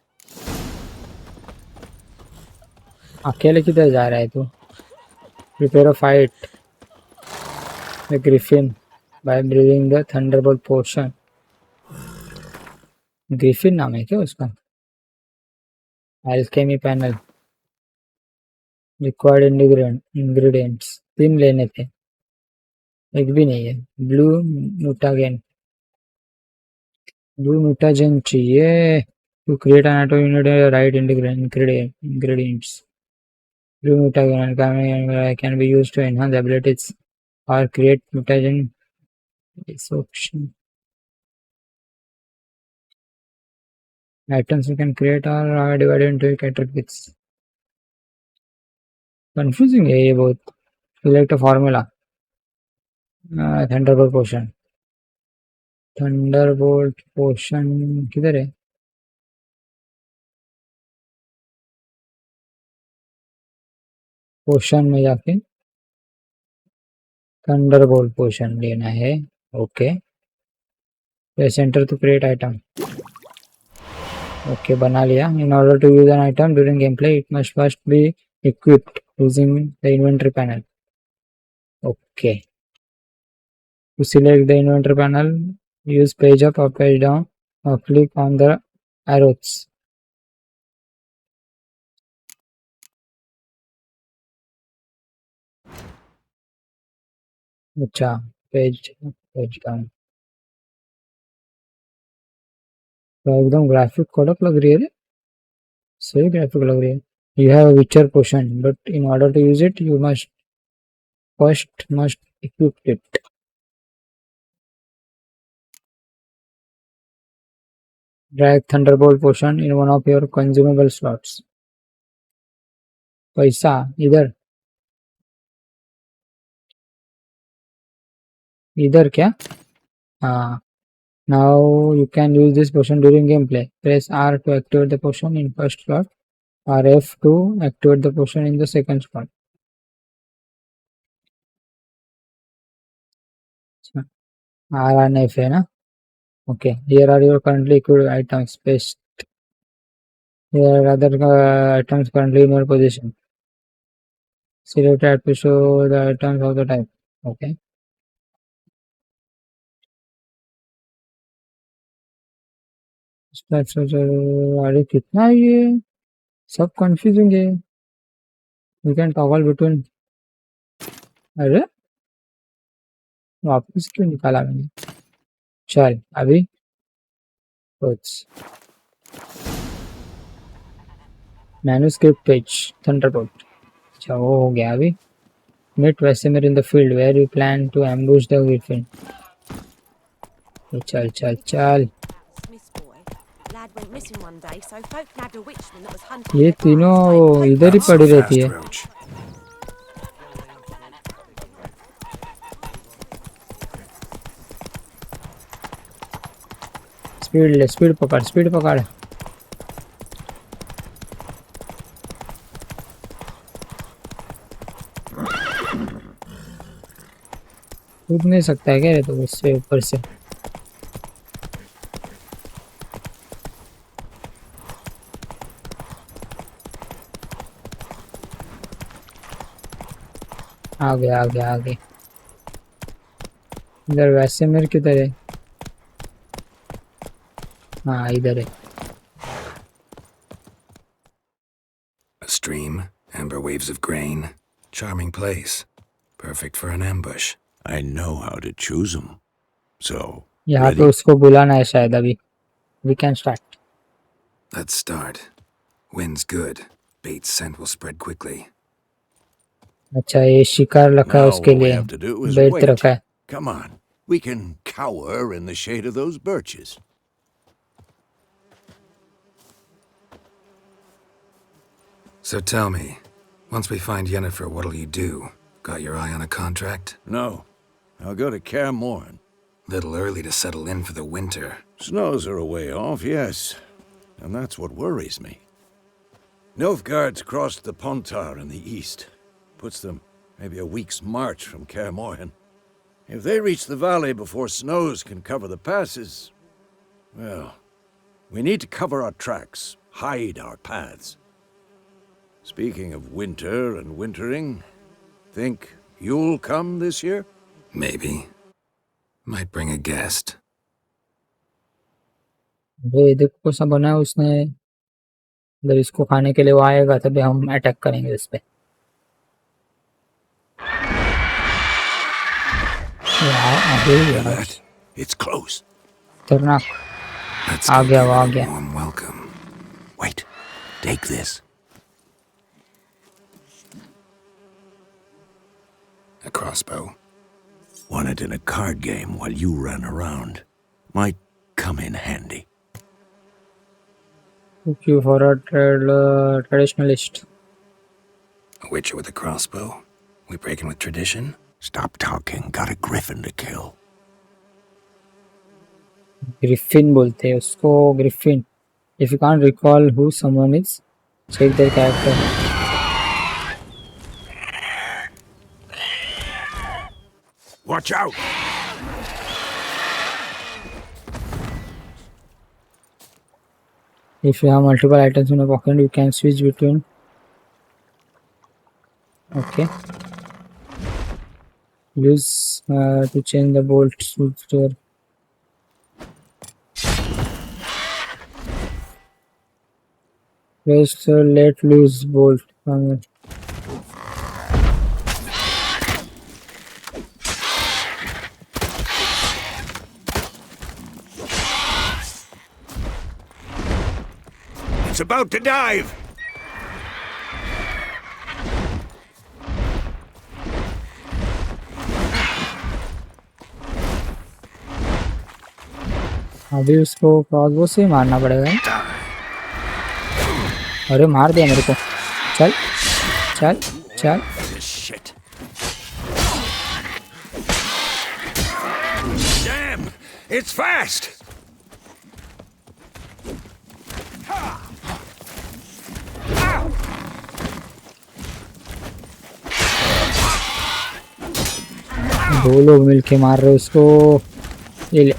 अकेले किधर जा रहा है तू? Prepare a fight the griffin by brewing the thunderbolt potion. Griffin नाम है क्या उसका? एल्केमी पैनल रिक्वायर्ड इंग्रेडिएंट्स 3 लेने थे, एक भी नहीं है। ब्लू म्यूटाजेन चाहिए to create an auto unit right ingredients. Blue mutagen can be used to enhance abilities or create mutagen disruption. Items you can create are divided into categories. Confusing है ये बहुत। Select a formula. Thunderbolt potion. Thunderbolt potion किधर है? पोशन में जाके Thunderbolt potion लेना है। Okay press enter to create item. Okay बना लिया। In order to use an item during game play it must first be equipped using the inventory panel. Okay to select the inventory panel use page up और page down और click on the arrows. अच्छा page down तो एकदम graphic कड़क लग रही है रे, सही ग्राफिक लग रही है। You have a witcher potion but in order to use it you must equip it. Drag Thunderbolt potion in one of your consumable slots. पैसा इधर क्या? हाँ now you can use this potion during gameplay. Press R to activate the potion in first slot or F to activate the potion in the second slot. R and F है ना? Okay, here are your currently equipped items. Paste. Here are other items currently in your position. Select add to show the items of the type. Okay. अरे कितना है ये, सब confusing है. We can toggle between. अरे वापस क्यों निकाला मैंने. चल अभी कुछ मैन्युस्क्रिप्ट पेज थंडरबोल्ट. अच्छा वो हो गया. अभी meet Vesemir in the field where we plan to ambush the griffin. चल चल चल. Smith's boy. Lad went missing one day, so folk nabbed a witchman that was hunting ये in the तीनों grass, made इधर ही Not so पड़ी रहती fast, है. Roach. Speed ले, स्पीड पकड़, स्पीड पकड़. कूद नहीं सकता है क्या रे तो उससे ऊपर से. आगे आगे आगे. इधर वैसे मेरे किधर है. हाँ इधर है. A stream, amber waves of grain. Charming place. Perfect for an ambush. I know how to choose them. So, यहाँ पे ready? उसको बुलाना है शायद अभी. We can start. Let's start. Wind's good. Bait's scent will spread quickly. अच्छा ये शिकार रखा है Now उसके all we लिए. have to do is bat wait. रखा है. Come on. We can cower in the shade of those birches. So tell me, once we find Yennefer, what'll you do? Got your eye on a contract? No. I'll go to Kaer Morhen. Little early to settle in for the winter. Snows are a way off, yes. And that's what worries me. Nilfgaard's crossed the Pontar in the east. Puts them maybe a week's march from Kaer Morhen. If they reach the valley before snows can cover the passes, well, we need to cover our tracks, hide our paths. Speaking of winter and wintering, think you'll come this year? Maybe. Might bring a guest. ये देखो सब बना है उसने. अगर इसको खाने के लिए वो आएगा तभी हम अटैक करेंगे इस पे. Hear that? It's close. खतरनाक. Let's आ go गया give वो आ it a गया. warm welcome. Wait. Take this. A crossbow. Won it in a card game while you ran around. Might come in handy. Thank you for a traditionalist. A witcher with a crossbow. We breaking with tradition? Stop talking. Got a griffin to kill. Griffin बोलते हैं उसको. Griffin. If you can't recall who someone is, check their character. Watch out! If you have multiple items in a pocket, you can switch between. Okay. Use to change the bolt switch door. Press let loose bolt from it. It's about to dive! अभी उसको crossbow से मारना पड़ेगा. अरे मार दिया मेरे को. चल चल चल. Shit. Damn! It's fast! दो लोग मिलके मार रहे उसको. ये ले.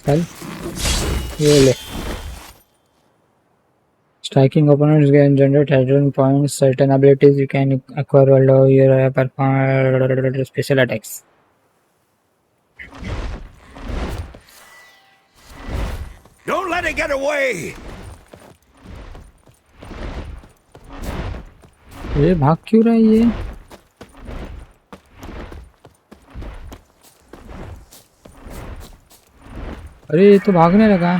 चल ये ले. Striking opponents can generate hydrogen points. Certain abilities you can acquire while your perform special attacks. Don't let it get away! ये भाग क्यों रहा है ये? अरे ये तो भागने लगा।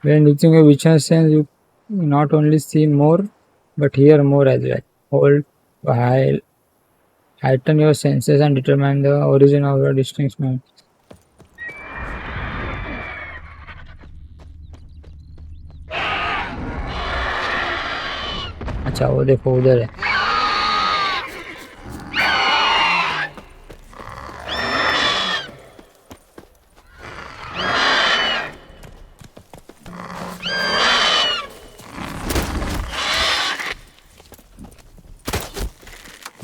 When reaching a vision sense, you not only see more, but hear more as well. Hold while heighten your senses and determine the origin of your distinct noise. अच्छा वो देखो उधर है।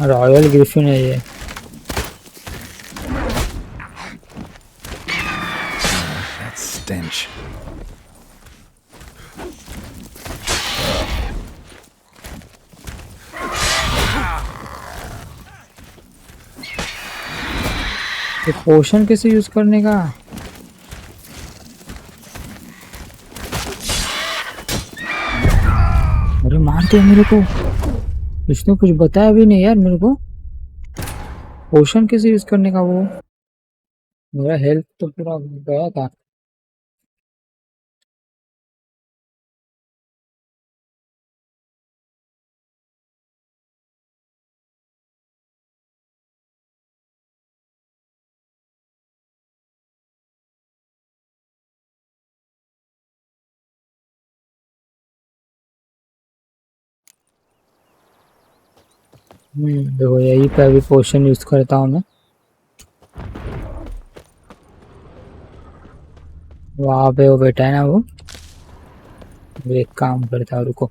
रॉयल ग्रिफिन है ये। That stench. ये पोशन कैसे use करने का? अरे मार दिया मेरे को। इसने कुछ बताया भी नहीं यार मेरे को। पोशन कैसे यूज करने का वो? मेरा हेल्थ तो पूरा गया था। देखो यही पे अभी पोशन यूज करता हूँ मैं। वहाँ पे वो बैठा है ना वो एक काम करता है। रुको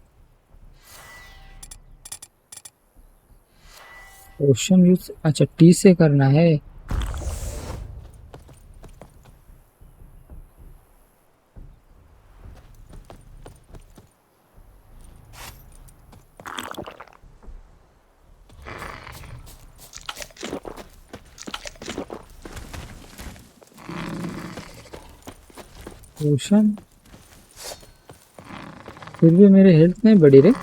पोशन यूज अच्छा टी से करना है। पोशन फिर भी मेरे हेल्थ नहीं बढ़ी रे।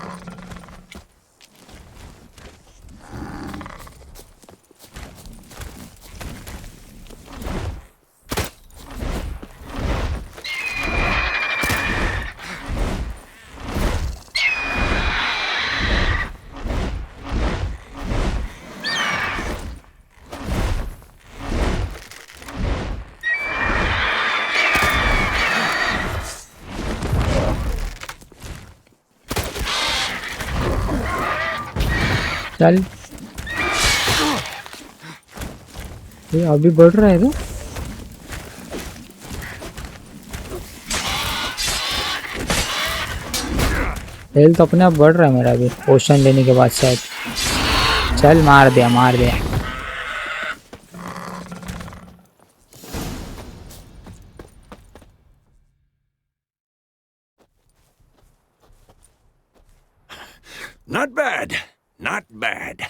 चल ये अभी बढ़ रहा है तो हेल्थ अपने आप बढ़ रहा है मेरा अभी पोशन लेने के बाद शायद। चल मार दिया मार दिया। Not bad. Not bad.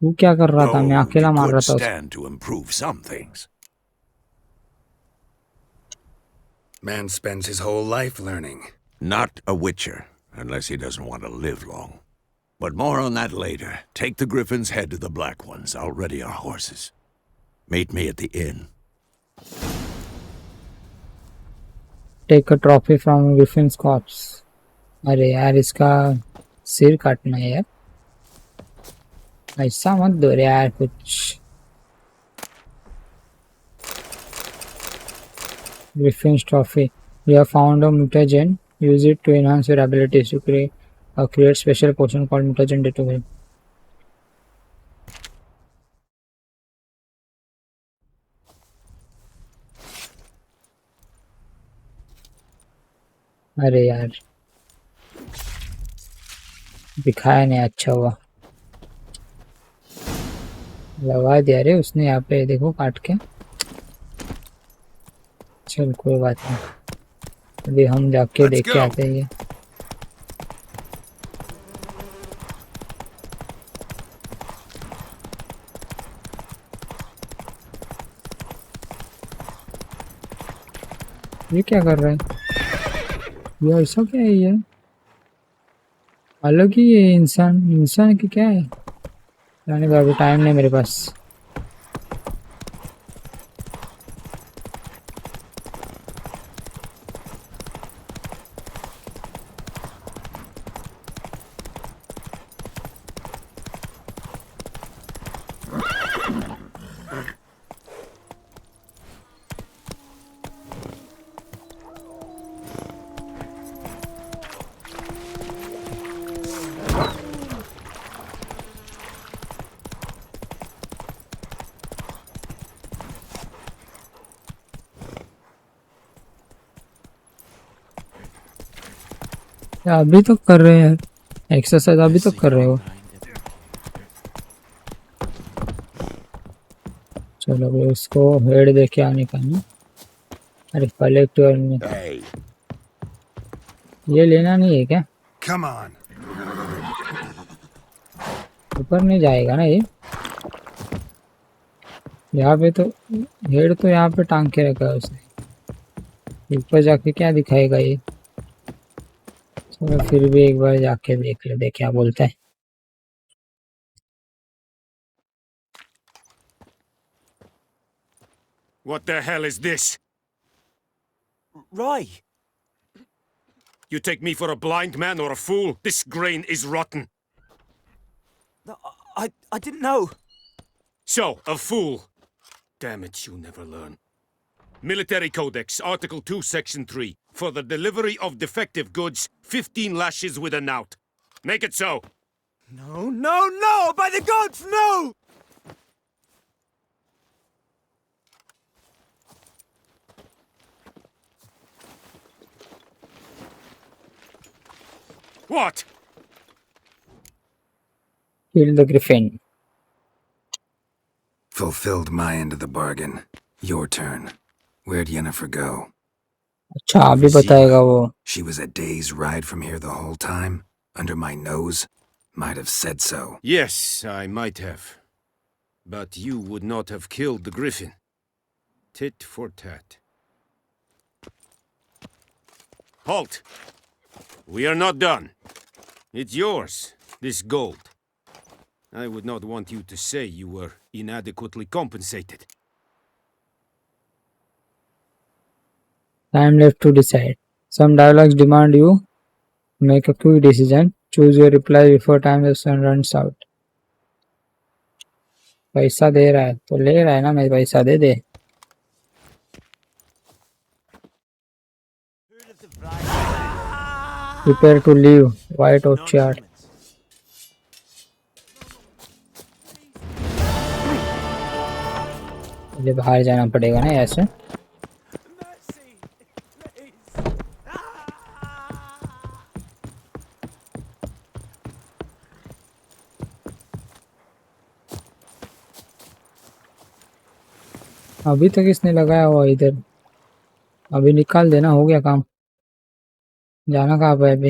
तू क्या कर रहा था? मैं No, अकेला you मार रहा could था उसको। stand to improve some things. Man spends his whole life learning. Not a witcher, unless he doesn't want to live long. But more on that later. Take the Griffin's head to the Black Ones. I'll ready our horses. Meet me at the inn. Take a trophy from griffin's corpse. अरे यार इसका सिर काटना है यार। ऐसा मत दो रे यार कुछ। Griffin's trophy. You have found a mutagen. Use it to enhance your abilities to create special potion called mutagen database. अरे यार दिखाया नहीं। अच्छा हुआ लगा दिया रे उसने यहाँ पे देखो काट के। चल कोई बात नहीं अभी हम जाके देख के आते हैं ये। ये क्या कर रहा है? ये ऐसा क्या है ये? अलग ही है इंसान की क्या है? जाने का अभी टाइम नहीं मेरे पास. अभी तो कर रहे हैं एक्सरसाइज. अभी तो कर रहे हो. चलो भाई उसको हेड देके आने का ना. अरे कलेक्टर में Hey, ये लेना नहीं है क्या? Come on. ऊपर नहीं जाएगा ना ये? यहाँ पे तो हेड तो यहाँ पे टांग के रखा है उसने. ऊपर जाके क्या दिखाएगा ये? चलो फिर भी एक बार जाके देख ले दे क्या बोलता है. What the hell is this? Ray! You take me for a blind man or a fool? This grain is rotten. No, I didn't know. So, a fool. Damn it, you never learn. Military Codex, Article 2, Section 3. For the delivery of defective goods, 15 lashes with a knout. Make it so. No, no, no! By the gods, no! What? Kill the griffin. Fulfilled my end of the bargain. Your turn. Where'd Yennefer go? अच्छा अभी बताएगा वो. She was a day's ride from here the whole time? Under my nose? Might have said so. Yes, I might have. But you would not have killed the griffin. Tit for tat. Halt! We are not done. It's yours, this gold. I would not want you to say you were inadequately compensated. Time left to decide. Some dialogues demand you make a quick decision. Choose your reply before time runs out. पैसा दे रहा है तो ले रहा है ना. मैं पैसा दे दे. Prepare to leave. White Orchard. मुझे बाहर जाना पड़ेगा ना ऐसे. अभी तक इसने लगाया हुआ इधर. अभी निकाल देना. हो गया काम. जाना कहाँ पे अभी?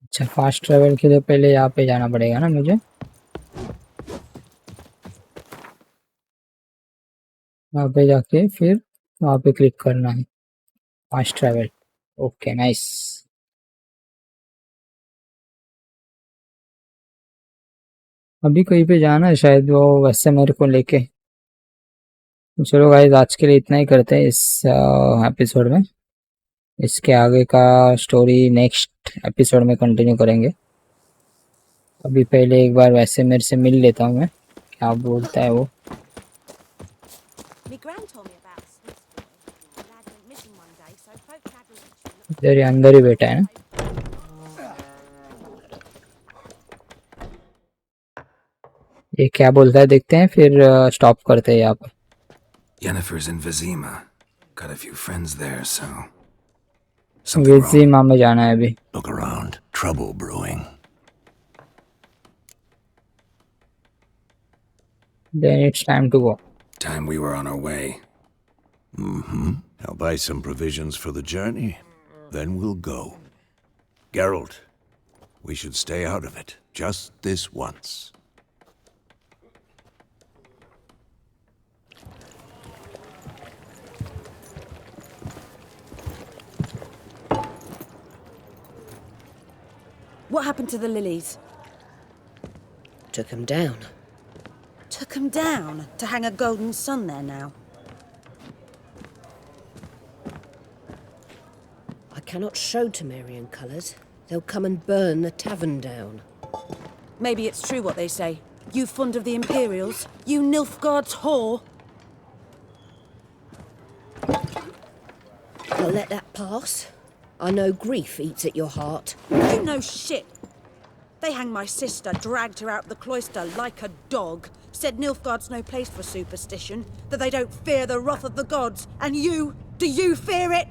अच्छा फास्ट ट्रेवल के लिए पहले यहाँ पे जाना पड़ेगा ना मुझे. वहाँ पे जाके फिर वहाँ पे क्लिक करना है. Fast travel. Okay nice. अभी कहीं पे जाना है शायद वो वैसे मेरे को लेके. चलो गाइस आज के लिए इतना ही करते हैं इस एपिसोड में. इसके आगे का स्टोरी नेक्स्ट एपिसोड में कंटिन्यू करेंगे. अभी पहले एक बार वैसे मेरे से मिल लेता हूँ मैं. क्या बोलता है वो. इधर अंदर ही बैठा है ना. ये क्या बोलता है देखते हैं फिर स्टॉप करते हैं यहाँ पर. Yennefer's in Vizima. Got a few friends there, so... Something wrong? विजिमा में जाना है अभी. look around. Trouble brewing. Then it's time to go. Time we were on our way. I'll buy some provisions for the journey. Then we'll go. Geralt, We should stay out of it, just this once. What happened to the lilies? Took 'em down. Took 'em down to hang a golden sun there now. I cannot show Temerian colours. They'll come and burn the tavern down. Maybe it's true what they say. You fond of the Imperials? You Nilfgaard's whore? I'll let that pass. I know grief eats at your heart. You know shit. They hanged my sister, dragged her out the cloister like a dog, said Nilfgaard's no place for superstition, that they don't fear the wrath of the gods. And you, do you fear it?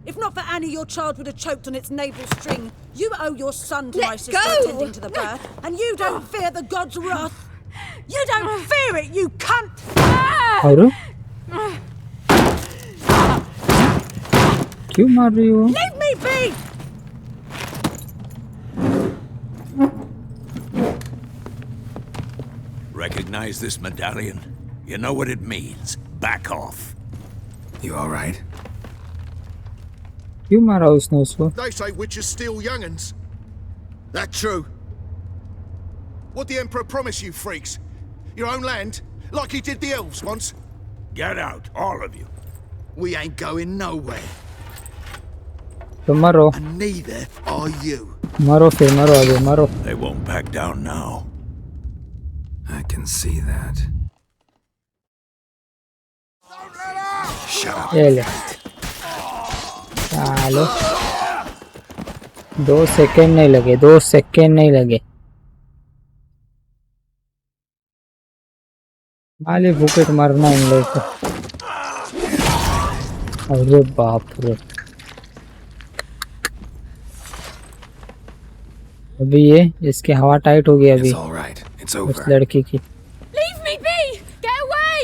If not for Annie, your child would have choked on its navel string. You owe your son to my sister attending to the birth, and you don't fear the gods' wrath. You don't fear it, you cunt! और क्यों मार रही हो? Leave me be! Recognize this medallion? You know what it means. Back off. You all right? क्यों मारा उसने उसको? They say witches steal young'uns. That true? What the Emperor promise you, freaks? Your own land? Like he did the elves once? Get out, all of you. We ain't going nowhere. तो मरो And neither are you. मरो फिर मरो अभी मरो. They won't back down now. I can see that. Shut up. ये ले चलो 2 सेकंड नहीं लगे 2 सेकंड नहीं लगे खाली भूखे मरना इन लोगों को. अरे बाप रे अभी ये इसकी हवा टाइट हो गई अभी It's all right. It's उस over. लड़की की. Leave me be! Get away!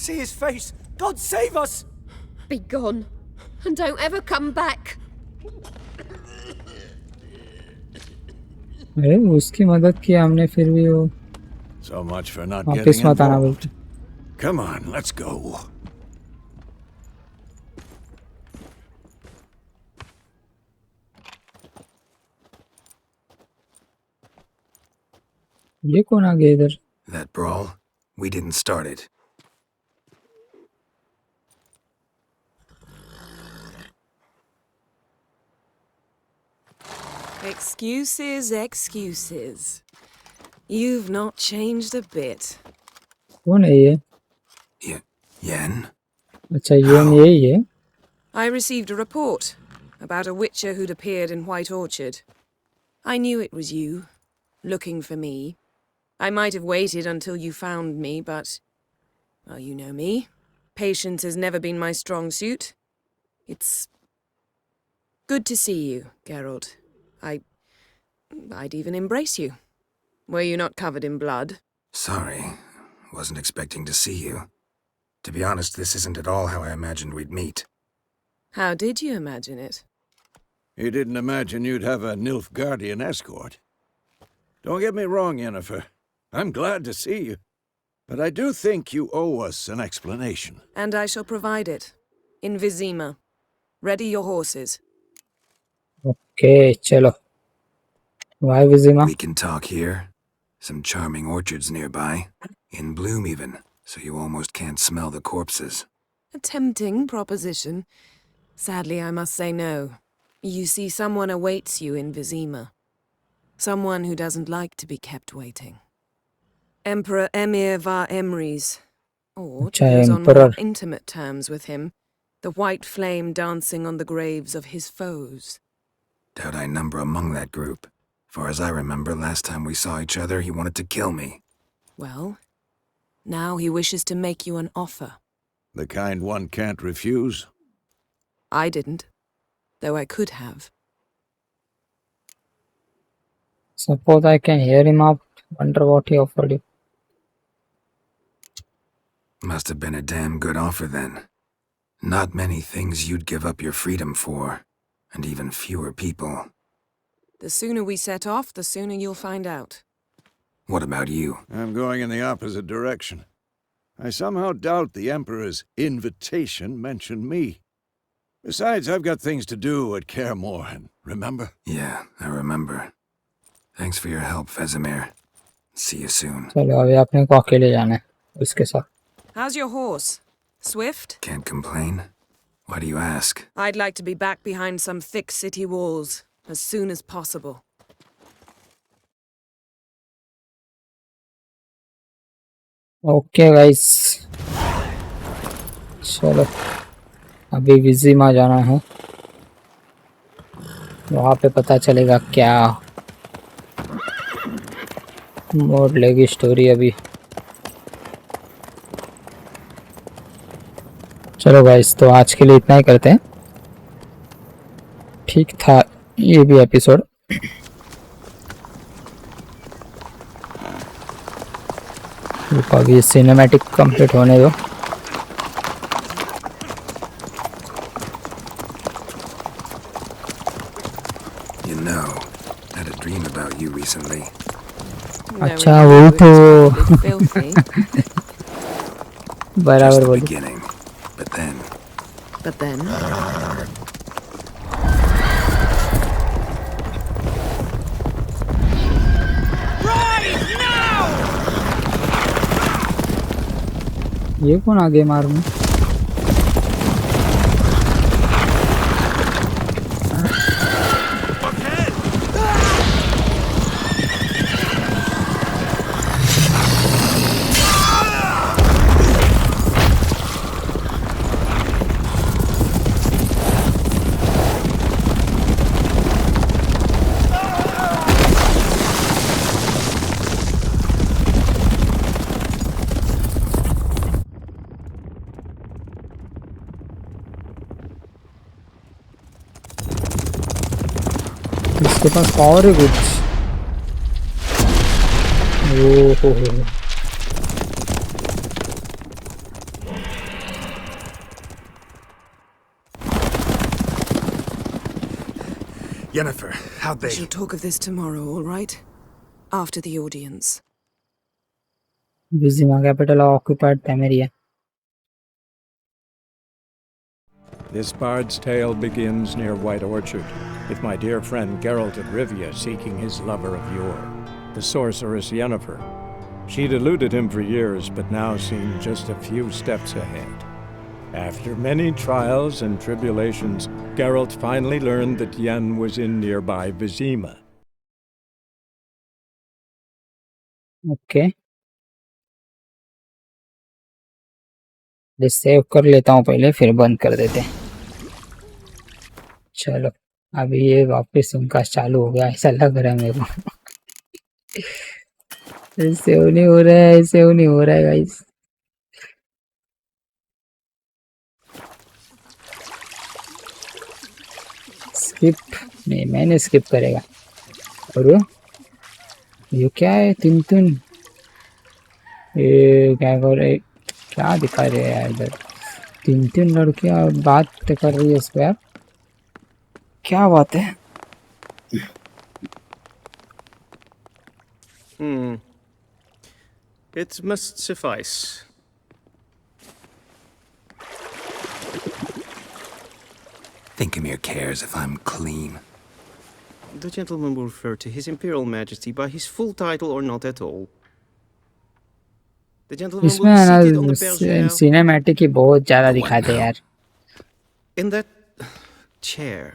See his face! God save us! Be gone. And don't ever come back. अरे उसकी मदद की हमने फिर भी वो So much for not वापिस getting मत आना involved. बोलते. Come on, let's go. ये कौन आ गया इधर? That brawl? We didn't start it. Excuses, excuses. You've not changed a bit. कौन है ये? Yen? अच्छा ये यही है. I received a report about a witcher who'd appeared in White Orchard. I knew it was you, looking for me. I might have waited until you found me, but... well, you know me. Patience has never been my strong suit. It's... good to see you, Geralt. I'd even embrace you. Were you not covered in blood? Sorry. Wasn't expecting to see you. To be honest, this isn't at all how I imagined we'd meet. How did you imagine it? You didn't imagine you'd have a Nilfgaardian escort. Don't get me wrong, Yennefer. I'm glad to see you. But I do think you owe us an explanation. And I shall provide it. In Vizima. Ready your horses. Okay, चलो. Why Vizima? We can talk here. Some charming orchards nearby. In bloom even, so you almost can't smell the corpses. A tempting proposition. Sadly, I must say no. You see, someone awaits you in Vizima. Someone who doesn't like to be kept waiting. Emperor Emir var Emrys. Or, to those on more intimate terms with him, the white flame dancing on the graves of his foes. Doubt I number among that group. Far as I remember, last time we saw each other, he wanted to kill me. Well, now he wishes to make you an offer. The kind one can't refuse? I didn't, though I could have. Suppose I can hear him out. Wonder what he offered you. Must have been a damn good offer then. Not many things you'd give up your freedom for, and even fewer people. The sooner we set off, the sooner you'll find out. What about you? I'm going in the opposite direction. I somehow doubt the Emperor's invitation mentioned me. Besides, I've got things to do at Kaer Morhen, remember? Yeah, I remember. Thanks for your help, Vesemir. See you soon. चलो अभी अपने को अकेले जाना है उसके साथ. How's your horse? Swift? Can't complain. Why do you ask? I'd like to be back behind some thick city walls as soon as possible. Okay guys, चलो अभी विजिमा जाना है, वहाँ पे पता चलेगा क्या मोड़ लेगी स्टोरी. अभी चलो गाइस, तो आज के लिए इतना ही करते हैं. ठीक था ये भी एपिसोड. अभी सिनेमैटिक कंप्लीट होने दो. You know, I had a dream about you recently. अच्छा वो तो बराबर बोली. Beginning, but then. ये कौन आगे मार में? इसके पास पावर है कुछ. ओहो Yennefer, how'd they? We shall talk of this tomorrow, all right? After the audience. Vizima capital occupied Temeria. This bard's tale begins near White Orchard, with my dear friend Geralt of Rivia seeking his lover of yore, the sorceress Yennefer. She'd eluded him for years, but now seemed just a few steps ahead. After many trials and tribulations, Geralt finally learned that Yen was in nearby Vizima. Okay, save कर लेता हूँ पहले, फिर बंद कर देते हैं. चलो अभी ये वापस उनका चालू हो गया, ऐसा लग रहा है मेरे को. सेव नहीं हो रहा है, सेव नहीं हो रहा है गाइस. स्किप नहीं, मैंने स्किप करेगा. और ये क्या है? तिन ये क्या कर रहे, क्या दिखा रहे हैं यार? इधर तीन लड़कियां बात कर रही है इस पे. यार क्या बात है? It must suffice. Thinkamere cares if I'm clean. The gentleman will refer to His Imperial Majesty by his full title or not at all. The gentleman will इसमें be ना seated on the bergère. Cinematic ही बहुत ज्यादा दिखाते हैं यार. In that chair.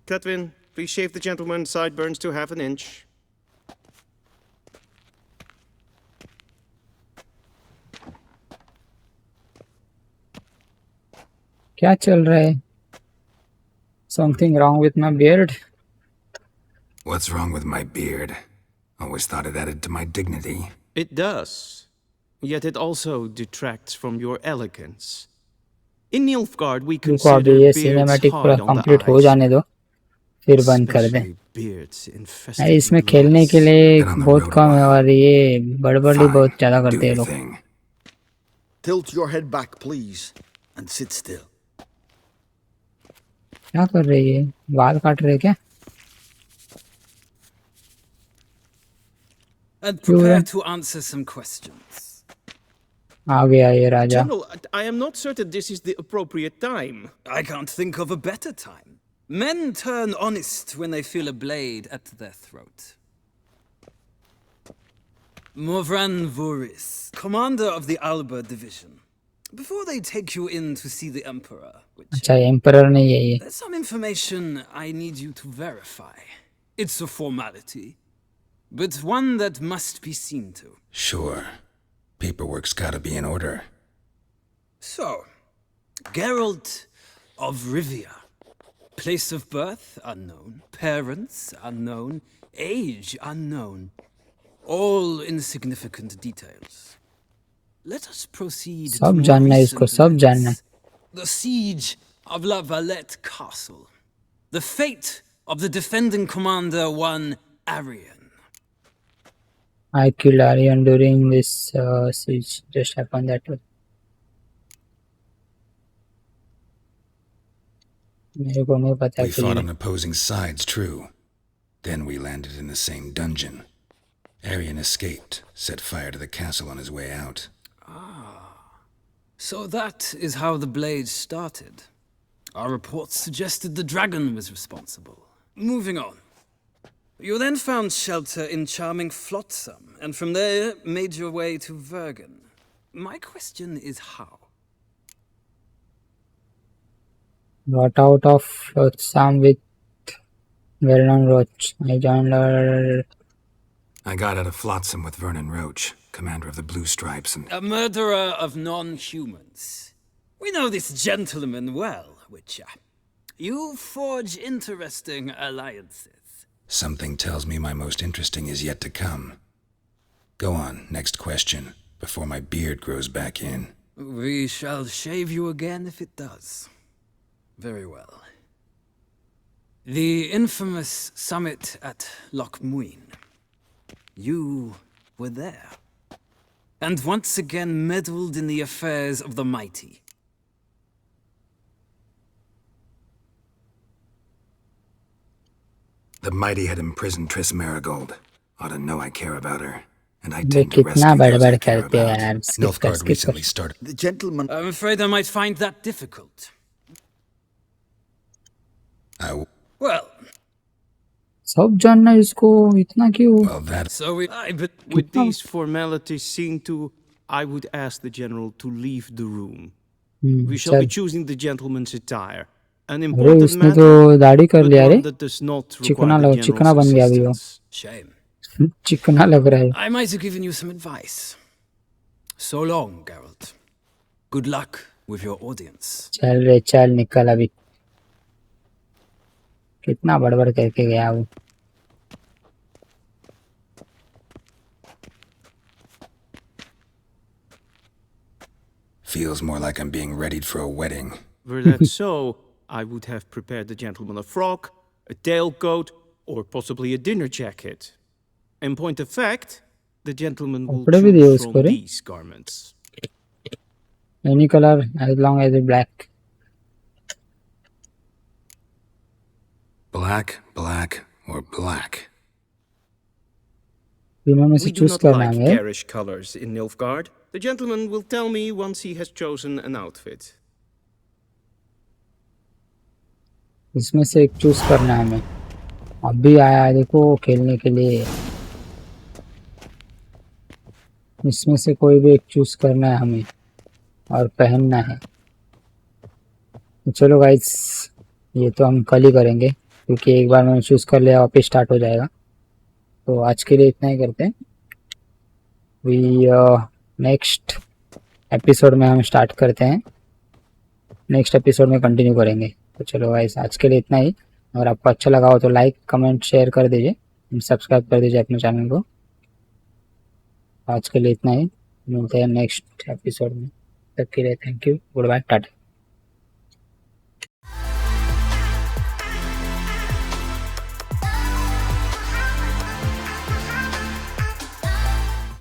Catwin, please shave the gentleman's sideburns to half an inch. क्या चल रहा है? Something wrong with my beard? What's wrong with my beard? Always thought it added to my dignity. It does. Yet it also detracts from your elegance. In Nilfgaard, we रुको consider अभी ये beards cinematic पूरा hard on the complete हो eyes. जाने दो, फिर बंद कर दें. Especially beards infested अरे इसमें with खेलने rats. के लिए Been on the बहुत road a कम है while. और ये बड़बड़ी Fine, बहुत ज्यादा do करते हैं your लोग. thing. Tilt your head back, please, and sit still. क्या कर रही है? बाल काट रहे क्या? And prepare to answer some questions. आ गया ये राजा. General, I am not certain this is the appropriate time. I can't think of a better time. Men turn honest when they feel a blade at their throat. Morvran Voris, commander of the Alba division. Before they take you in to see the Emperor, अच्छा emperor नहीं है ये. there's some information I need you to verify. It's a formality, but one that must be seen to. Sure. Paperwork's gotta be in order. So, Geralt of Rivia. Place of birth unknown, parents unknown, age unknown. All insignificant details. Let us proceed to सब more जानना है recent इसको, सब events. जानना है. The siege of La Valette Castle. The fate of the defending commander, one Arian. I killed Aryan during this siege. Just happened that way. मेरे को नहीं पता We कि fought on opposing sides, true. Then we landed in the same dungeon. Arian escaped, set fire to the castle on his way out. So that is how the blade started. Our reports suggested the dragon was responsible. Moving on. You then found shelter in charming Flotsam, and from there made your way to Vergen. My question is how? got out of Flotsam with well-known Roach. I joined her. I got out of Flotsam with Vernon Roach, commander of the Blue Stripes, and... A murderer of non-humans. We know this gentleman well, Witcher. You forge interesting alliances. Something tells me my most interesting is yet to come. Go on, next question, before my beard grows back in. We shall shave you again if it does. Very well. The infamous summit at Loch Muin. You were there. And once again meddled in the affairs of the mighty. The mighty had imprisoned Triss Marigold. Ought to know I care about her. And I ये tend to कितना rescue those I बड़बड़ care करते हैं about. यार. Skip कर, Nilfgaard skip recently कर. started... The gentleman... I'm afraid I might find that difficult. Well... सब जानना इसको इतना क्यों? Well, that... So With these formalities seen to, I would ask the general to leave the room. We shall be choosing the gentleman's attire. An अरे important इसने तो matter, दाढ़ी कर but लिया रे. one that does not चिकना require the लग चिकना general's बन गया अभी वो. assistance. Shame. चिकना लग रहा है. I might have given you some advice. So long, Geralt. Good luck with your audience. चल रे चल निकल अभी. कितना बड़बड़ करके गया वो. Feels more like I'm being readied for a wedding. Were that so, I would have prepared the gentleman a frock, a tailcoat, or possibly a dinner jacket. In point of fact, the gentleman will choose from these garments. Any color as long as it's black. Black, black, or black. We do not like garish colors in Nilfgaard. The gentleman will tell me once he has chosen an outfit. इसमें से एक choose करना है हमें. अभी आया है देखो खेलने के लिए. इसमें से कोई भी एक चूज करना है हमें और पहनना है. चलो गाइस ये तो हम कल ही करेंगे क्योंकि एक बार मैंने चूज कर लिया वापस स्टार्ट हो जाएगा. तो आज के लिए इतना ही करते हैं. नेक्स्ट एपिसोड में हम स्टार्ट करते हैं. नेक्स्ट एपिसोड में कंटिन्यू करेंगे. तो चलो गाइस आज के लिए इतना ही. अगर आपको अच्छा लगा हो तो लाइक कमेंट शेयर कर दीजिए. सब्सक्राइब कर दीजिए अपने चैनल को. आज के लिए इतना ही. मिलते हैं नेक्स्ट एपिसोड में. तब के लिए thank you. Good bye. Tata.